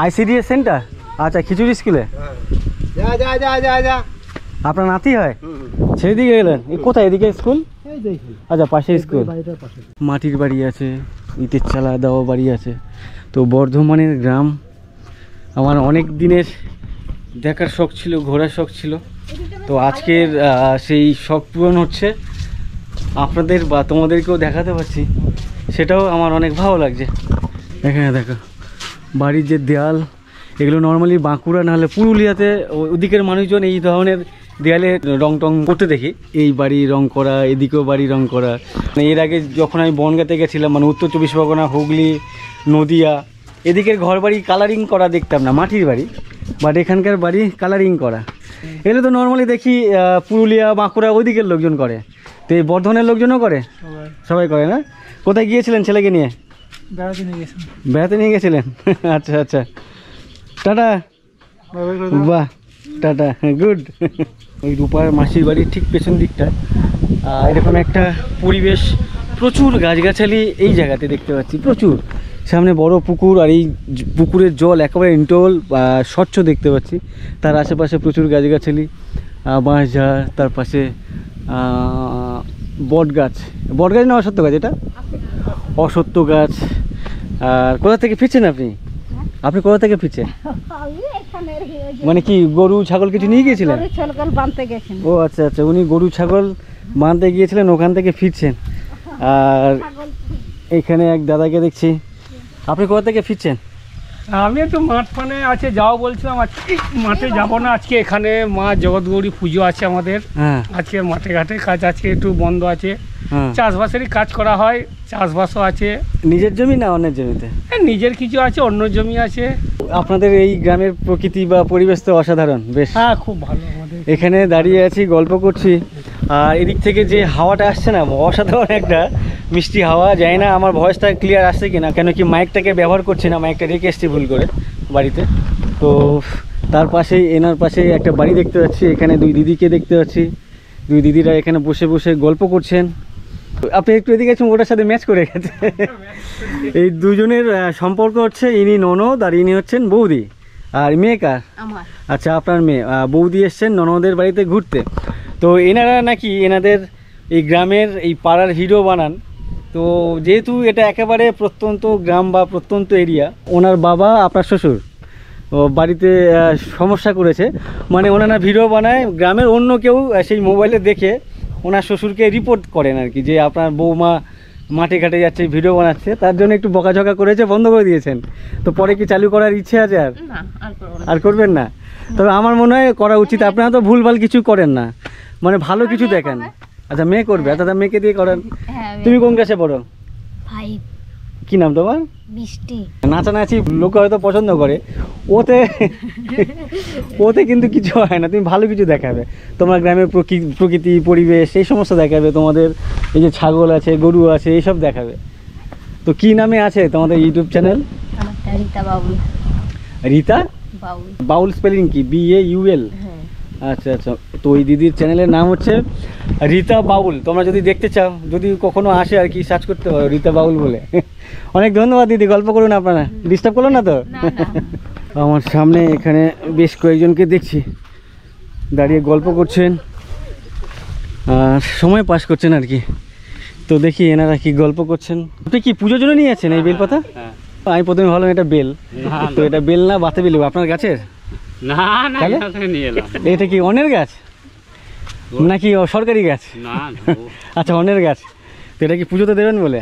ICDS centre? আচ্ছা, খিচুড়ি স্কুলে। আপনার নাতি হয়? সেদিকে গেলেন? কোথায় এদিকে স্কুল? আচ্ছা, পাশে স্কুল। মাটির বাড়ি আছে, ইটের চালা দেওয়া বাড়ি আছে। তো বর্ধমানের গ্রাম আমার অনেক দিনের দেখার শখ ছিল, ঘোরার শখ ছিল। তো আজকের সেই শখ পূরণ হচ্ছে, আপনাদের বা তোমাদেরকেও দেখাতে পারছি, সেটাও আমার অনেক ভালো লাগছে। এখানে দেখো বাড়ির যে দেয়াল, এগুলো নর্মালি বাঁকুড়া নাহলে পুরুলিয়াতে ওদিকের মানুষজন এই ধরনের দেয়ালে রং টং করতে দেখি। এই বাড়ি রং করা, এদিকেও বাড়ি রং করা। এর আগে যখন আমি বনগাঁতে গেছিলাম, মানে উত্তর 24 পরগনা, হুগলি, নদিয়া, এদিকের ঘর বাড়ি কালারিং করা দেখতাম না, মাটির বাড়ি। বাট এখানকার বাড়ি কালারিং করা। এগুলো তো নর্মালি দেখি পুরুলিয়া, বাঁকুড়া ওইদিকের লোকজন করে। তো এই বর্ধমানের লোকজনও করে? সবাই করে না? কোথায় গিয়েছিলেন ছেলেকে নিয়ে? বেড়াতে নিয়ে গেছিলেন? আচ্ছা আচ্ছা, টাটা। বাহ, টাটা, গুড। ওই রূপার মাসির বাড়ির ঠিক পেছন দিকটা এরকম একটা পরিবেশ, প্রচুর গাছগাছালি এই জায়গাতে দেখতে পাচ্ছি, প্রচুর। সামনে বড় পুকুর, আর এই পুকুরের জল একেবারে ইন্টল স্বচ্ছ দেখতে পাচ্ছি। তার আশেপাশে প্রচুর গাছগাছালি, বাঁশঝাড়, তার পাশে বট গাছ না অশ্বত্থ গাছ? এটা অশ্বত্থ গাছ। আর কোথা থেকে ফিরছেন আপনি কোথা থেকে ফিরছেন? মানে কি গরু ছাগল কিছু নিয়ে গিয়েছিলেন? ও আচ্ছা আচ্ছা, উনি গরু ছাগল বাঁধতে গিয়েছিলেন, ওখান থেকে ফিরছেন। আর এখানে এক দাদাকে দেখছি। আপনি কোথা থেকে ফিরছেন? আমি একটু মাঠ পানে আছে যাও বলছিলাম, আজকে মাঠে যাব না, আজকে এখানে মা জগৎগৌরী পুজো আছে আমাদের। হ্যাঁ, আজকে মাঠে ঘাটে কাজ আজকে একটু বন্ধ আছে। হ্যাঁ, চাষবাসেরই কাজ করা হয়, চাষবাসও আছে। নিজের জমি না অন্যের জমিতে? নিজের কিছু আছে, অন্য জমি আছে। আপনাদের এই গ্রামের প্রকৃতি বা পরিবেশ তো অসাধারণ বেশ। হ্যাঁ খুব ভালো আমাদের এখানে দাঁড়িয়ে আছি, গল্প করছি, আর এদিক থেকে যে হাওয়াটা আসছে না, অসাধারণ একটা মিষ্টি হাওয়া। জানি না আমার ভয়েসটা ক্লিয়ার আসছে কিনা, কেন কি মাইকটাকে ব্যবহার করছি না, মাইকটা রেখে এসছি ভুল করে বাড়িতে। তো তার পাশেই এনার পাশে একটা বাড়ি দেখতে পাচ্ছি, এখানে দুই দিদিকে দেখতে পাচ্ছি, দুই দিদিরা এখানে বসে বসে গল্প করছেন। আপনি একটু এদিকে আছেন, ওটার সাথে ম্যাচ করে গেছে। এই দুজনের সম্পর্ক হচ্ছে, ইনি ননদ আর ইনি হচ্ছেন বৌদি। আর মেয়ে কার? আমার। আচ্ছা, আপনার মেয়ে। বৌদি এসছেন ননদের বাড়িতে ঘুরতে। তো এনারা নাকি এনাদের এই গ্রামের এই পাড়ার হিরো বানান। তো যেহেতু এটা একেবারে প্রত্যন্ত গ্রাম বা প্রত্যন্ত এরিয়া, ওনার বাবা আপনার শ্বশুর ও বাড়িতে সমস্যা করেছে, মানে ওনারা ভিডিও বানায়, গ্রামের অন্য কেউ সেই মোবাইলে দেখে ওনার শ্বশুরকে রিপোর্ট করেন আর কি, যে আপনার বৌমা মাঠে ঘাটে যাচ্ছে, ভিডিও বানাচ্ছে, তার জন্য একটু বকাঝকা করেছে, বন্ধ করে দিয়েছেন। তো পরে কি চালু করার ইচ্ছে আছে? আর না, আর করব না। আর করবেন না? তবে আমার মনে হয় করা উচিত। আপনারা তো ভুলভাল কিছু করেন না, মানে ভালো কিছু দেখান। আচ্ছা, মেয়ে করবে? আচ্ছা, মেয়েকে দিয়ে করান। তুমি কোন ক্লাসে পড়ো? 5 কি নাম তোমার? বৃষ্টি। নাচানাচি লোক হয়তো পছন্দ করে, ওতে কিন্তু কিছু হয় না। তুমি ভালো কিছু দেখাবে, তোমার গ্রামের প্রকৃতি পরিবেশ এই সমস্ত দেখাবে, তোমাদের এই যে ছাগল আছে, গরু আছে, এইসব দেখাবে। তো কি নামে আছে তোমাদের ইউটিউব চ্যানেল? আমারটা রীতা বাউল। রীতা বাউল। বাউল স্পেলিং কি? BAUL? আচ্ছা আচ্ছা। তো ওই দিদির চ্যানেলের নাম হচ্ছে রীতা বাউল। তোমরা যদি দেখতে চাও, যদি কখনো আসে আর কি, সার্চ করতে পারো রীতা বাউল বলে। অনেক ধন্যবাদ দিদি, গল্প করুন। আপনারা ডিস্টার্ব করলো না তো? আমার সামনে এখানে বেশ কয়েকজনকে দেখছি দাঁড়িয়ে গল্প করছেন আর সময় পাস করছেন আর কি। তো দেখি এনারা কি গল্প করছেন। আপনি কি পুজোর জন্য নিয়ে যাচ্ছেন এই বেলপাতা? আমি প্রথমে ভাবলাম এটা বেল, তো এটা বেল না, বাতে বেল আপনার গাছের? না না, এটা থেকে নিয়ে এলাম। এটা কি অনের গাছ নাকি সরকারি গাছ? না, আচ্ছা, অনের গাছ। তো এটা কি পুজোতে দেবেন বলে?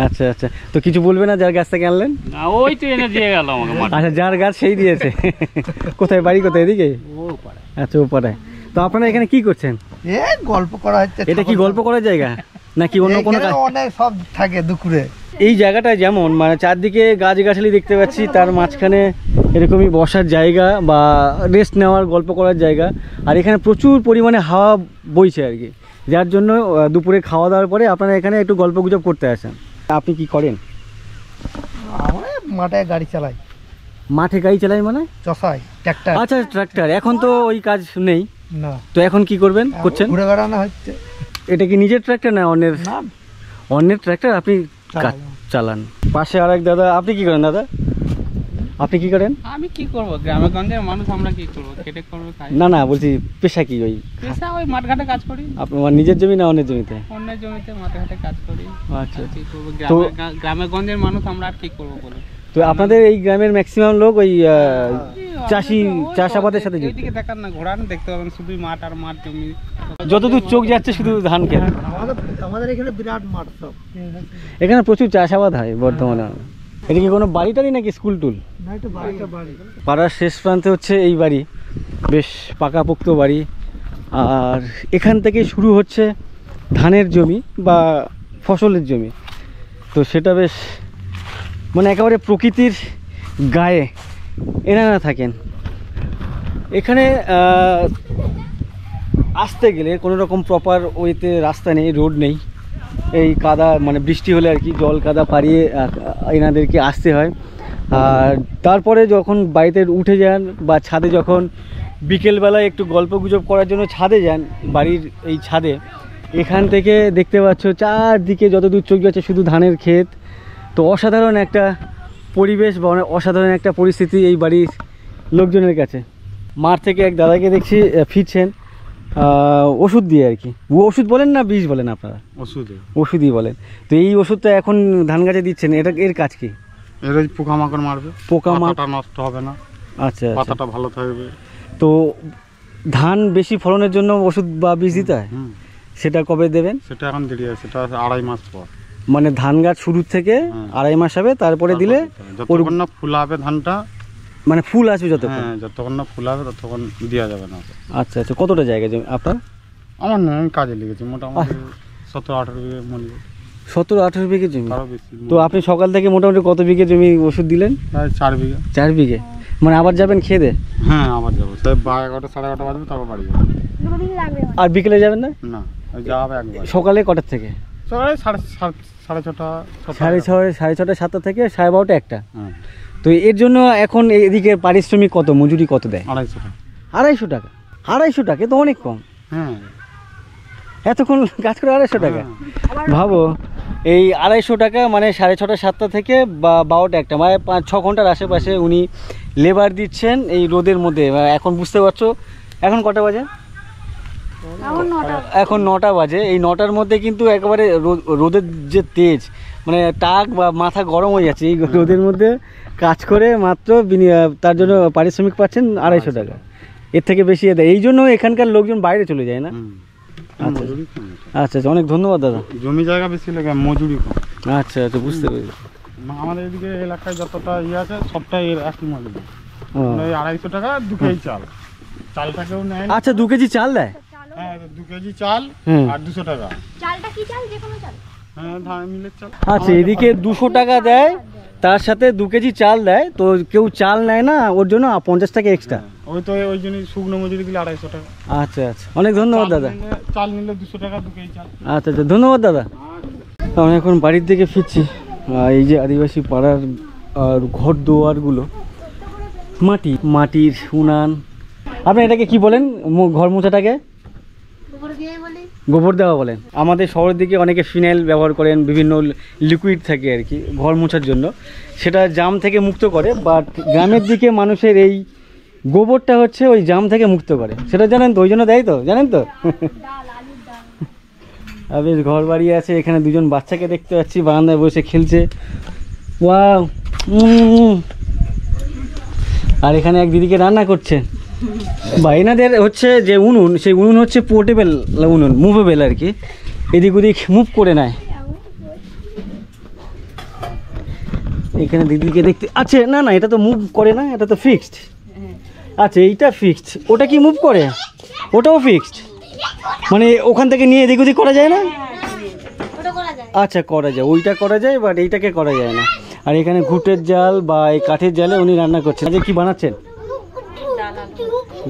আচ্ছা আচ্ছা। তো কিছু বলবে না যার গাছ থেকে আনলেন? না, ওই তো এনে দিয়ে গেল আমাকে। আচ্ছা, যার গাছ সেই দিয়েছে। কোথায় বাড়ি? কোথায়? এদিকে? আচ্ছা, ও পাড়ায়। তো আপনারা এখানে কি করছেন? গল্প করা হচ্ছে। এটা কি গল্প করার জায়গা নাকি অন্য কোনো কাজ? অনেক সব থাকে দুপুরে। এই জায়গাটা যেমন মানে চারদিকে গাছগাছালি দেখতে পাচ্ছি, তার মাঝখানে এরকমই বসার জায়গা বা রেস্ট নেওয়ার, গল্প করার জায়গা। আর এখানে প্রচুর পরিমাণে হাওয়া বইছে আর কি, যার জন্য দুপুরে খাওয়া দাওয়ার পরে আপনারা এখানে একটু গল্পগুজব করতে আসেন। আপনি কি করেন? আমরা মাঠে গাড়ি চালাই। মাঠে গাড়ি চালাই মানে? চষাই, ট্রাক্টর। আচ্ছা, ট্রাক্টর। এখন তো ওই কাজ নেই, না। তো এখন কি করবেন? করছেন? ঘুরে বেড়ানো হচ্ছে। এটা কি নিজের ট্রাক্টর না অন্যের? না, অন্যের ট্রাক্টর আপনি চালান। পাশে আরেক দাদা। আপনি কি করেন দাদা? আপনি কি করেন? আমি কি করব, গ্রামে গঞ্জের মানুষ, আমরা কি করব, খেটে করব কাজ। না না, বলছি পেশা কি? ওই পেশা ওই মাঠঘাটে কাজ করি। আপনার নিজের জমি না অন্যের জমিতে? অন্যের জমিতে মাঠঘাটে কাজ করি। আচ্ছা, কি করব, তো গ্রামে গঞ্জের মানুষ আমরা আর কি করব বলে। তো আপনাদের এই গ্রামের ম্যাক্সিমাম লোক ওই চাষি, চাষাবাদের সাথে যুক্ত। এইদিকে দেখান না, ঘোরান, দেখতে পাবেন শুধু মাঠ আর মাঠ, জমি যতদূর চোখ যাচ্ছে শুধু ধান ক্ষেত। আমাদের এখানে বিরাট মাঠ সব। এখানে প্রচুর চাষাবাদ হয় বর্তমানে। এটা কি কোনো বাড়ি টাড়ি নাকি স্কুল টুল? না, এটা বাড়ি। পাড়ার শেষ প্রান্তে হচ্ছে এই বাড়ি, বেশ পাকাপোক্ত বাড়ি। আর এখান থেকে শুরু হচ্ছে ধানের জমি বা ফসলের জমি। তো সেটা বেশ মানে একেবারে প্রকৃতির গায়ে এনারা থাকেন। এখানে আসতে গেলে কোনো রকম প্রপার ওয়েতে রাস্তা নেই, রোড নেই। এই কাদা, মানে বৃষ্টি হলে আর কি জল কাদা পাড়িয়ে এনাদেরকে আসতে হয়। আর তারপরে যখন বাড়িতে উঠে যান বা ছাদে, যখন বিকেলবেলায় একটু গল্প গুজব করার জন্য ছাদে যান, বাড়ির এই ছাদে, এখান থেকে দেখতে পাচ্ছ চারদিকে যতদূর চোখ যাচ্ছে শুধু ধানের ক্ষেত। তো অসাধারণ একটা পরিবেশ বা অসাধারণ একটা পরিস্থিতি এই বাড়ির লোকজনের কাছে। মাঠ থেকে এক দাদাকে দেখছি ফিরছেন ওষুধ দিয়ে আর কি। ওষুধ বলেন না বীজ বলেন আপনারা? ওষুধই বলেন। তো এই ওষুধটা এখন ধান গাছে দিচ্ছেন, এটা এর কাজ কি? এর পোকামাকড় মারবে, পাতাটা নষ্ট হবে না। আচ্ছা, পাতাটা ভালো থাকবে। তো ধান বেশি ফলনের জন্য ওষুধ বা বীজ দিতে হয়, সেটা কবে দেবেন? সেটা এখন দেরি আছে, সেটা 2.5 মাস পর। মানে ধান গাছ শুরু থেকে 2.5 মাস হবে, তারপরে দিলে যতক্ষণ না ফুল হবে ধানটা, মানে ফুল আসবে যতক্ষণ, যতক্ষণ না ফুল হবে ততক্ষণ দেওয়া যাবে না। আচ্ছা আচ্ছা। কতটা জায়গা আপনার? আমার না, আমি কাজে লেগেছি মোটামুটি 17-18 বিঘে মনে। 17-18 বিঘে জমি? তো আপনি সকাল থেকে মোটামুটি কত বিঘে জমি ওষুধ দিলেন? প্রায় 4 বিঘে। 4 বিঘে। মানে আবার যাবেন খেয়ে দে? হ্যাঁ আবার যাবো, সে 11টা 11:30 বাজবে, তারপর বাড়ি যাবো। আর বিকেলে যাবেন না? না, ওই যাবে একবার। সকালে কটার থেকে? সকালে 6:30, 6:30, 6:30, 6:30, 7টা থেকে 12:30, 1টা। হ্যাঁ, তো এর জন্য এখন এদিকে পারিশ্রমিক কত, মজুরি কত দেয়? 250 টাকা। 250 টাকা? 250 টাকা তো অনেক কম। হ্যাঁ, এতক্ষণ কাজ করে 250 টাকা? ভাবো, এই 250 টাকা মানে 6:30, 7টা থেকে 12টা, 1টা, মানে 5-6 ঘন্টার আশেপাশে উনি লেবার দিচ্ছেন এই রোদের মধ্যে। এখন বুঝতে পারছো এখন কটা বাজে? এখন 9টা বাজে। এই 9টার মধ্যে কিন্তু একেবারে রোদের যে তেজ, মানে টাক বা মাথা গরম হয়ে যাচ্ছে এই রোদের মধ্যে কাজ করে। মাত্র তার জন্য পারিশ্রমিক পাচ্ছেন 250 টাকা। এর থেকে বেশি দেয়। এই জন্য এখানকার লোকজন বাইরে চলে যায় না? আচ্ছা আচ্ছা, অনেক ধন্যবাদ দাদা। জমি জায়গা বেশি লাগে, মজুরি কম। আচ্ছা আচ্ছা, বুঝতে পেরেছি। আমাদের এদিকে এলাকায় যতটা আছে সবটাই এর একই মজুরি। 250 টাকা 2 কেজি চাল। চালটাকেও নেয়। আচ্ছা, 2 কেজি চাল দেয়? হ্যাঁ, 2 কেজি চাল আর 200 টাকা। চালটা কি চাল? যে কোনো চাল? হ্যাঁ, ধান মিলের চাল। আচ্ছা, এদিকে 200 টাকা দেয়, তার সাথে 2 কেজি চাল দেয়। তো কেউ চাল নেয় না, ওর জন্য 50 টাকা এক্সট্রা। ওই তো ওই জন্য শুকনো মজুরি দিলে 250 টাকা। আচ্ছা আচ্ছা, অনেক ধন্যবাদ দাদা। চাল নিলে 200 টাকা 2 কেজি চাল। আচ্ছা আচ্ছা, ধন্যবাদ দাদা। আমি এখন বাড়ির দিকে ফিরছি। এই যে আদিবাসী পাড়ার ঘর দুয়ারগুলো মাটির উনান, আপনি এটাকে কি বলেন? ঘর মোছাটাকে গোবর দেওয়া বলেন। আমাদের শহরের দিকে অনেকে ফিনাইল ব্যবহার করেন, বিভিন্ন লিকুইড থাকে আর কি ঘর মোছার জন্য, সেটা জাম থেকে মুক্ত করে। বাট গ্রামের দিকে মানুষের এই গোবরটা হচ্ছে ওই জাম থেকে মুক্ত করে, সেটা জানেন তো? ওই জন্য দেয় তো, জানেন তো? বেশ ঘর বাড়ি আছে। এখানে দুজন বাচ্চাকে দেখতে পাচ্ছি বারান্দায় বসে খেলছে। ওয়াও! আর এখানে এক দিদিকে রান্না করছে। বা এনাদের হচ্ছে যে উনুন, সেই উনুন হচ্ছে পোর্টেবল উনুন, মুভেবল আর কি, এদিক ওদিক মুভ করে নেয়। এখানে দিদিকে দেখতে আছে। না না, এটা তো মুভ করে না, এটা তো ফিক্সড। আচ্ছা, এইটা ফিক্সড, ওটা কি মুভ করে? ওটাও ফিক্সড, মানে ওখান থেকে নিয়ে এদিক ওদিক করা যায় না? আচ্ছা, করা যায়, ওইটা করা যায়, বাট এইটাকে করা যায় না। আর এখানে ঘুটের জাল বা এই কাঠের জালে উনি রান্না করছেন। আজকে কি বানাচ্ছেন?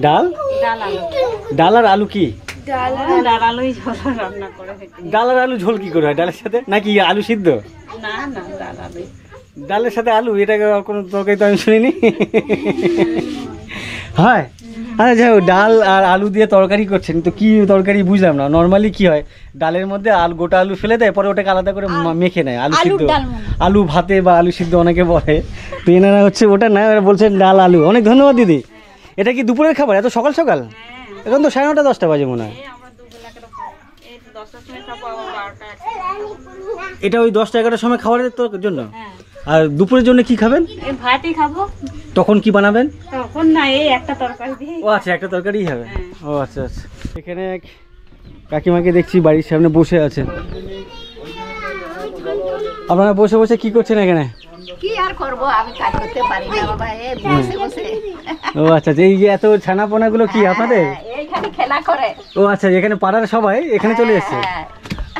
ডাল? ডাল আর আলু কি? ডাল আর আলু ঝোল কি করে হয় ডালের সাথে? নাকি আলু সিদ্ধ? ডালের সাথে আলু, এটা কোনো তরকারি তো আমি শুনিনি। হয়, আচ্ছা যাই হোক, ডাল আর আলু দিয়ে তরকারি করছেন। তো কি তরকারি বুঝলাম না। নর্মালি কি হয়, ডালের মধ্যে গোটা আলু ফেলে দেয়, পরে ওটাকে আলাদা করে মেখে নেয়। আলু সিদ্ধ, আলু ভাতে বা আলু সিদ্ধ অনেকে বলে। তো এনারা হচ্ছে ওটা না, বলছেন ডাল আলু। অনেক ধন্যবাদ দিদি। এটা কি দুপুরের খাবার এত সকাল সকাল? এখন তো 9:30 10টা বাজে মনে হয়। এটা ওই 10টা 11টার সময় খাবারের জন্য? আর দুপুরের জন্য কি খাবেন? ভাতই খাবো। তখন কি বানাবেন? তখন না, এই একটা তরকারি দিয়ে। ও আচ্ছা, একটা তরকারিই হবে। ও আচ্ছা আচ্ছা। এখানে এক কাকিমাকে দেখছি বাড়ির সামনে বসে আছেন। আপনারা বসে বসে কি করছেন এখানে? কি আর করবো, আমি কাজ করতে পারি না বাবা, এই বসে বসে। ও আচ্ছা, এই যে এত ছানাপোনাগুলো কি আপনাদের? এইখানে খেলা করে। ও আচ্ছা, এখানে পাড়ার সবাই এখানে চলে এসেছে?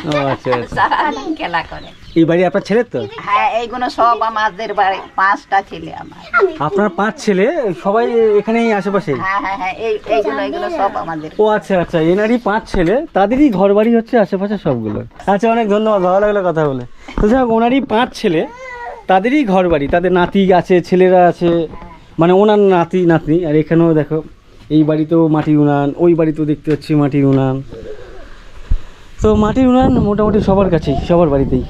ও আচ্ছা আচ্ছা, সারাদিন খেলা করে। এই বাড়ি আপনার ছেলের তো? হ্যাঁ, এইগুলো সব আমাদের বাড়ি, 5টা ছেলে আমার। আপনার 5 ছেলে, সবাই এখানেই আশেপাশে? হ্যাঁ হ্যাঁ হ্যাঁ, এইগুলো সব আমাদের। ও আচ্ছা আচ্ছা, এনারই 5 ছেলে, তাদেরই ঘর বাড়ি হচ্ছে আশেপাশে সবগুলো। আচ্ছা, অনেক ধন্যবাদ, ভালো লাগলো কথা বলে। তো যাই হোক, ওনারই 5 ছেলে, তাদেরই ঘর বাড়ি, তাদের নাতি আছে, ছেলেরা আছে, মানে ওনার নাতি নাতনি। আর এখানেও দেখো, এই বাড়িতেও মাটির উনান, ওই বাড়িতেও দেখতে পাচ্ছি মাটির উনান। তো মাটির উনান মোটামুটি সবার কাছেই, সবার বাড়িতেই।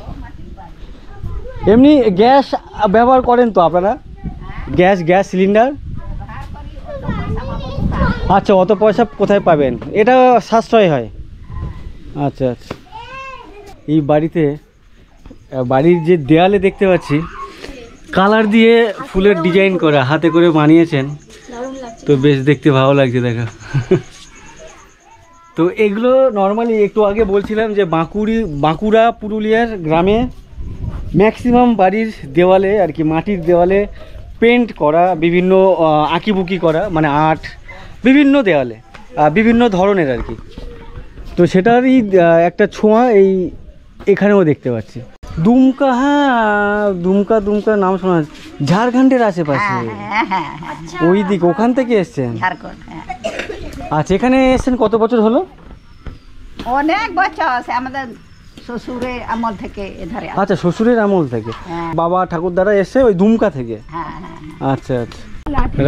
এমনি গ্যাস ব্যবহার করেন তো আপনারা? Gas cylinder? আচ্ছা, অত পয়সা কোথায় পাবেন, এটা সাশ্রয় হয়। আচ্ছা আচ্ছা। এই বাড়িতে, বাড়ির যে দেয়ালে দেখতে পাচ্ছি কালার দিয়ে ফুলের ডিজাইন করা, হাতে করে বানিয়েছেন। তো বেশ দেখতে ভালো লাগছে দেখা। তো এগুলো নর্মালি একটু আগে বলছিলাম যে বাঁকুড়া পুরুলিয়ার গ্রামে ম্যাক্সিমাম বাড়ির দেওয়ালে আর কি, মাটির দেওয়ালে পেন্ট করা, বিভিন্ন আঁকিবুকি করা, মানে আর্ট বিভিন্ন দেওয়ালে বিভিন্ন ধরনের আর কি। তো সেটারই একটা ছোঁয়া এখানেও দেখতে পাচ্ছি। দুমকা, হ্যাঁ দুমকা নাম শোনা যাচ্ছে। ঝাড়খণ্ডের আশেপাশে ওই দিক, ওখান থেকে এসছেন? ঝাড়খণ্ড। আচ্ছা, এখানে এসছেন কত বছর হলো? অনেক বছর, আমাদের শ্বশুরের আমল থেকে এধারে। আচ্ছা, শ্বশুরের আমল থেকে। বাবা ঠাকুরদারা এসছে ওই দুমকা থেকে। আচ্ছা আচ্ছা।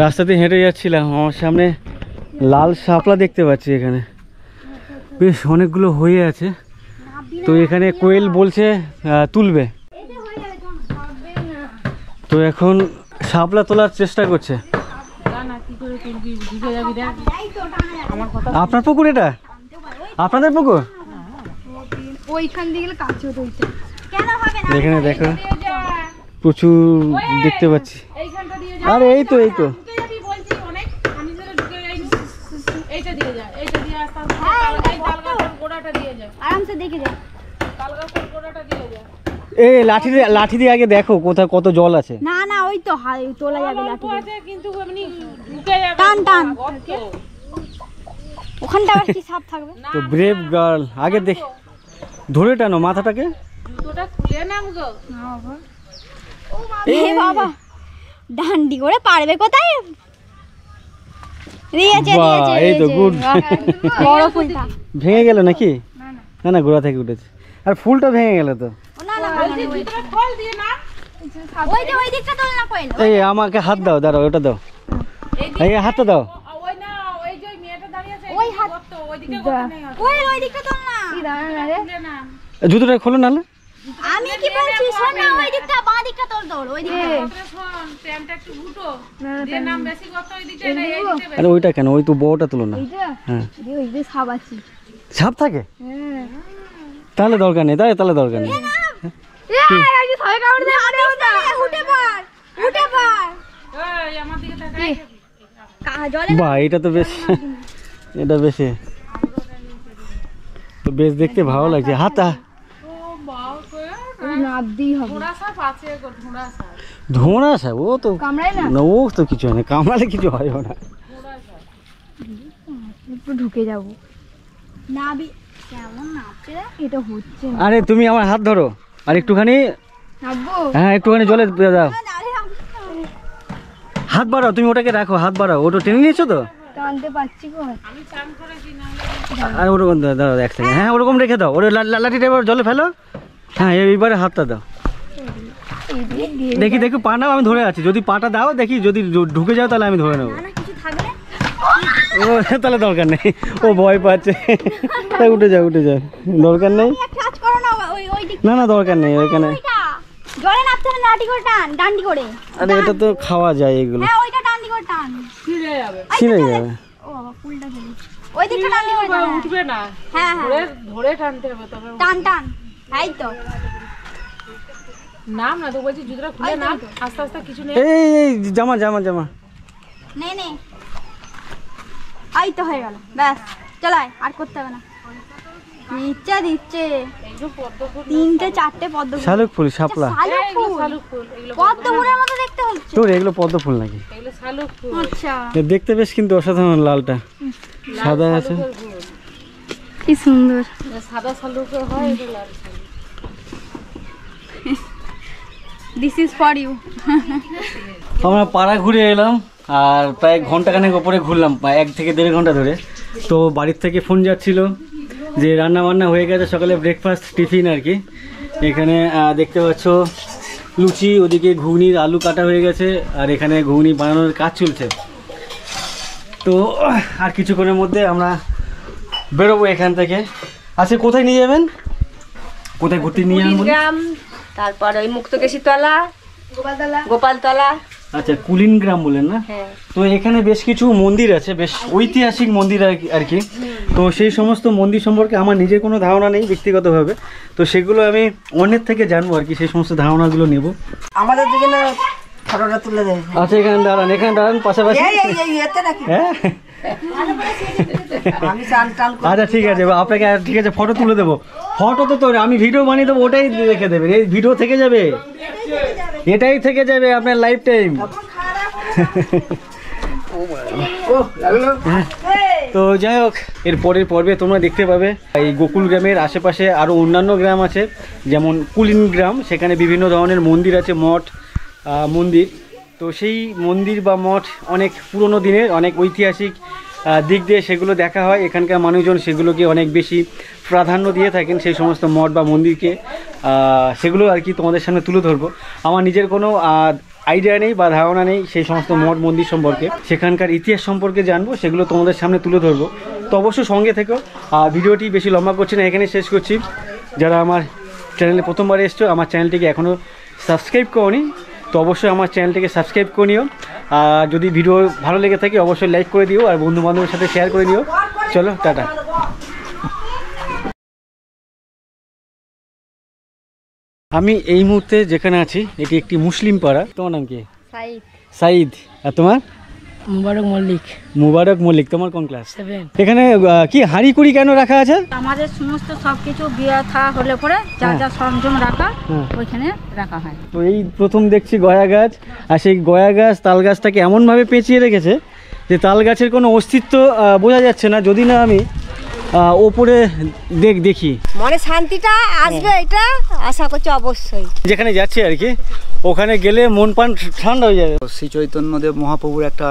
রাস্তাতে হেঁটে যাচ্ছিলাম, আমার সামনে লাল শাপলা দেখতে পাচ্ছি, এখানে বেশ অনেকগুলো হয়ে আছে। তো এখানে কোয়েল বলছে তুলবে, তো এখন শাপলা তোলার চেষ্টা করছে। আপনার পুকুর এটা? আপনাদের পুকুর? ওইখান দিয়ে গেলে কাছে হতো ওইটা। কেন হবে না? এখানে দেখো প্রচুর দেখতে পাচ্ছি। আরে এই তো আরামসে দেখে যা। এই লাঠি দিয়ে আগে দেখো কোথায় কত জল আছে। না ওই তো তোলা যাবে লাঠি কিন্তু টান ওখানটা আর কি সাপ থাকবে। তো ব্রেভ গার্ল, আগে দেখ ধরে টানো মাথাটাকে। জুতোটা খুলে নাম গো। এ বাবা, ডান্ডি করে পারবে কোথায়? দিয়েছে। এই তো গুড। বড় ফুলটা ভেঙে গেল নাকি? না গোড়া থেকে উঠেছে। আর ফুলটা ভেঙে গেল তো। জুতোটা খোল দিয়ে না। ওই দিকটা তোল না কইল। এই আমাকে হাত দাও, দাঁড়াও, ওটা দাও। এই হাতটা দাও। ওই না, ওই যে মেয়েটা দাঁড়িয়ে আছে ওই হাত তো ওই দিকে কথা নেই। ওই দিকটা তোল না। কি দাঁড়া রে? জুতোটা খোলো নালে। আমি কি বলছি শোন না, ওই দিকটা বাঁ দিকটা তোল ওই দিকটা। শোন, প্যান্টটা একটু ঘুটো দিয়ে নাম বেশি কত ওই দিকে না, এই দিকে। আরে ওইটা কেন, ওই তো বড়টা তুলো না। হ্যাঁ, ওই যে সাপ আছে। সাপ থাকে? তাহলে দরকার নেই, তাহলে দরকার নেই। বাহ, এটা তো বেশ, এটা বেশ তো বেশ দেখতে ভালো লাগছে। হাতা ধোঁড়া সাপ, ও তো ও তো কিছু হয় না, কামড়ালে কিছু হয় না। একটু ঢুকে যাবো না, কেমন নাচছে এটা হচ্ছে। আরে তুমি আমার হাত ধরো আর একটুখানি, হ্যাঁ একটুখানি জলে দাও, হাত বাড়াও, তুমি ওটাকে রাখো, হাত বাড়াও। ওটা টেনে নিয়েছো তো? টানতে পারছি গো। আর ওরকম দাও, এক সেকেন্ড। হ্যাঁ ওরকম রেখে দাও, ওর লাঠিটা এবার জলে ফেলো। হ্যাঁ এইবারে হাতটা দাও। দেখি পা নাও, আমি ধরে আছি। যদি পাটা দাও দেখি, যদি ঢুকে যাও তাহলে আমি ধরে নেবো। ও তাহলে দরকার নেই, ও ভয় পাচ্ছে। তাই উঠে যাও দরকার নেই। না দরকার নেই, ওইখানে জলে নামতে হবে, লাঠি করে টান, ডান্ডি করে। আরে এটা তো খাওয়া যায় এগুলো। হ্যাঁ ওইটা ডান্ডি করে টান, ছিঁড়ে যাবে। ও বাবা, ফুলটা গেল। ওই দিকটা ডান্ডি করে টান, উঠবে না। হ্যাঁ ধরে টানতে হবে তবে। টান এই তো নাম না তো বলছি, জুতোটা খুলে নাম, আস্তে আস্তে কিছু নেই। এই জামা নে এই তো হয়ে গেল, ব্যাস চলাই, আর করতে হবে না। দিচ্ছে 3-4টে পদ্ম ফুল। শালুক ফুল, শাপলা, শালুক ফুল, এগুলো পদ্ম ফুলের মতো দেখতে হচ্ছে। তোর এগুলো পদ্ম ফুল নাকি? এগুলো শালুক ফুল। আচ্ছা, দেখতে বেশ কিন্তু অসাধারণ। লালটা সাদা আছে, কি সুন্দর। সাদা শালুকের হয়, এটা লাল শালুক। This is for you. আমরা পাড়া ঘুরে এলাম আর প্রায় ঘন্টাখানেক ওপরে ঘুরলাম, 1 থেকে 1.5 ঘন্টা ধরে। তো বাড়ির থেকে ফোন যাচ্ছিল যে রান্না বান্না হয়ে গেছে, সকালে ব্রেকফাস্ট টিফিন আর কি। এখানে দেখতে পাচ্ছ লুচি, ওদিকে ঘুগনির আলু কাটা হয়ে গেছে, আর এখানে ঘুগনি বানানোর কাজ চলছে। তো আর কিছুক্ষণের মধ্যে আমরা বেরোবো এখান থেকে। আচ্ছা কোথায় নিয়ে যাবেন, কোথায় ঘুরতে নিয়ে যাবেন? তারপর ওই মুক্তকেশীতলা, গোপালতলা। আচ্ছা কুলিন গ্রাম বলেন না? তো এখানে বেশ কিছু মন্দির আছে, বেশ ঐতিহাসিক মন্দির আর কি। তো সেই সমস্ত মন্দির সম্পর্কে আমার নিজের কোনো ধারণা নেই ব্যক্তিগতভাবে, তো সেগুলো আমি অন্যের থেকে জানবো আর কি, সেই সমস্ত ধারণাগুলো নেব। আমাদের দুজনে ফটোটা তুলে দেবে। আচ্ছা এখানে দাঁড়ান পাশাপাশি। হ্যাঁ আচ্ছা ঠিক আছে, আপনাকে ঠিক আছে ফটো তুলে দেবো। ফটো তো আমি ভিডিও বানিয়ে দেবো, ওটাই রেখে দেবেন। এই ভিডিও থেকে যাবে, এটাই থেকে যাবে আপনার লাইফ টাইম। তো যাই হোক, এর পরের পর্বে তোমরা দেখতে পাবে এই গোকুল গ্রামের আশেপাশে আরও অন্যান্য গ্রাম আছে, যেমন কুলিন গ্রাম, সেখানে বিভিন্ন ধরনের মন্দির আছে, মঠ মন্দির। তো সেই মন্দির বা মঠ অনেক পুরনো দিনের, অনেক ঐতিহাসিক দিক দিয়ে সেগুলো দেখা হয়। এখানকার মানুষজন সেগুলোকে অনেক বেশি প্রাধান্য দিয়ে থাকেন, সেই সমস্ত মঠ বা মন্দিরকে। সেগুলো আর কি তোমাদের সামনে তুলে ধরবো। আমার নিজের কোনো আইডিয়া নেই বা ধারণা নেই সেই সমস্ত মঠ মন্দির সম্পর্কে, সেখানকার ইতিহাস সম্পর্কে জানবো, সেগুলো তোমাদের সামনে তুলে ধরবো। তো অবশ্যই সঙ্গে থেকো। ভিডিওটি বেশি লম্বা করছি না, এখানে শেষ করছি। যারা আমার চ্যানেলে প্রথমবার এসছো, আমার চ্যানেলটিকে এখনও সাবস্ক্রাইব করোনি, তো অবশ্যই আমার চ্যানেলটিকে সাবস্ক্রাইব করে নিও। আর যদি ভিডিও ভালো লেগে থাকে অবশ্যই লাইক করে দিও, আর বন্ধু বান্ধবের সাথে শেয়ার করে নিও। চলো, টাটা। আমি এই মুহূর্তে যেখানে আছি এটি একটি মুসলিম পাড়া। তোমার নাম কি? সাইদ। আর তোমার? মুবারক মল্লিক। মুবারক মল্লিক। তোমার কোন ক্লাস? 7। এখানে কি হাঁড়ি কুড়ি কেন রাখা আছে? আমাদের সমস্ত সবকিছু বিয়ে থা হলে পরে যা যা সংযম রাখা ওইখানে রাখা হয়। তো এই প্রথম দেখছি গয়া গাছ, আর সেই গয়া গাছ তাল গাছটাকে এমনভাবে পেঁচিয়ে রেখেছে যে তাল গাছের কোনো অস্তিত্ব বোঝা যাচ্ছে না, যদি না আমি ওপরে দেখি। মনে শান্তিটা আসবে, এটা আশা করছি অবশ্যই। যেখানে যাচ্ছি আর কি, ওখানে গেলে মন প্রাণ ঠান্ডা হয়ে যাবে। শ্রী চৈতন্যদেব মহাপ্রভুর একটা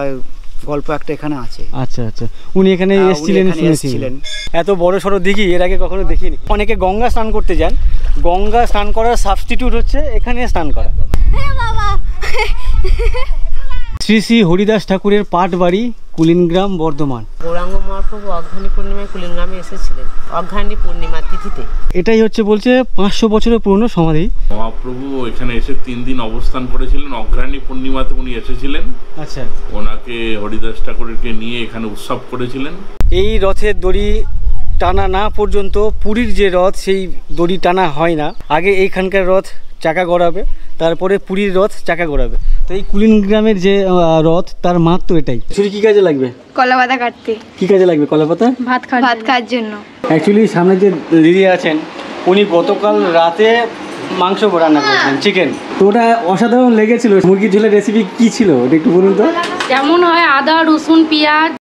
গল্প একটা এখানে আছে। আচ্ছা আচ্ছা, উনি এখানে এসেছিলেন শুনেছিলেন। এত বড় সড়ো দিঘি এর আগে কখনো দেখিনি। অনেকে গঙ্গা স্নান করতে যান, গঙ্গা স্নান করার সাবস্টিটিউট হচ্ছে এখানে স্নান করা। শ্রী শ্রী হরিদাস ঠাকুরের পাট বাড়ি, কুলিনগ্রাম, বর্ধমান। গৌরাঙ্গ মহাপ্রভু অঘ্রাণী পূর্ণিমায় কুলিনগ্রামে এসেছিলেন, অঘ্রাণী পূর্ণিমা তিথিতে। এটাই হচ্ছে বলছে 500 বছরের পুরনো সমাধি। মহাপ্রভু এখানে এসে 3 দিন অবস্থান করেছিলেন। অঘ্রাণী পূর্ণিমাতে উনি এসেছিলেন। আচ্ছা, ওনাকে হরিদাস ঠাকুরকে নিয়ে এখানে উৎসব করেছিলেন। এই রথের দড়ি টানা না পর্যন্ত পুরীর যে রথ, সেই দড়ি টানা হয় না। আগে এইখানকার রথ চাকা গড়াবে, তারপরে পুরীর রথ চাকা গড়াবে। তো এই কুলিন গ্রামের যে রথ, তার মাত্র এটাই। ছুরি কি কাজে লাগবে? কলা পাতা কাটতে। কি কাজে লাগবে কলা পাতা? ভাত খাওয়ার জন্য। অ্যাকচুয়ালি সামনে যে দিদি আছেন, উনি গতকাল রাতে মাংস রান্না করেছিলেন, চিকেন। তো ওটা অসাধারণ লেগেছিল। মুরগির ঝোলের রেসিপি কি ছিল ওটা একটু বলুন তো। যেমন হয় আদা, রসুন, পেঁয়াজ,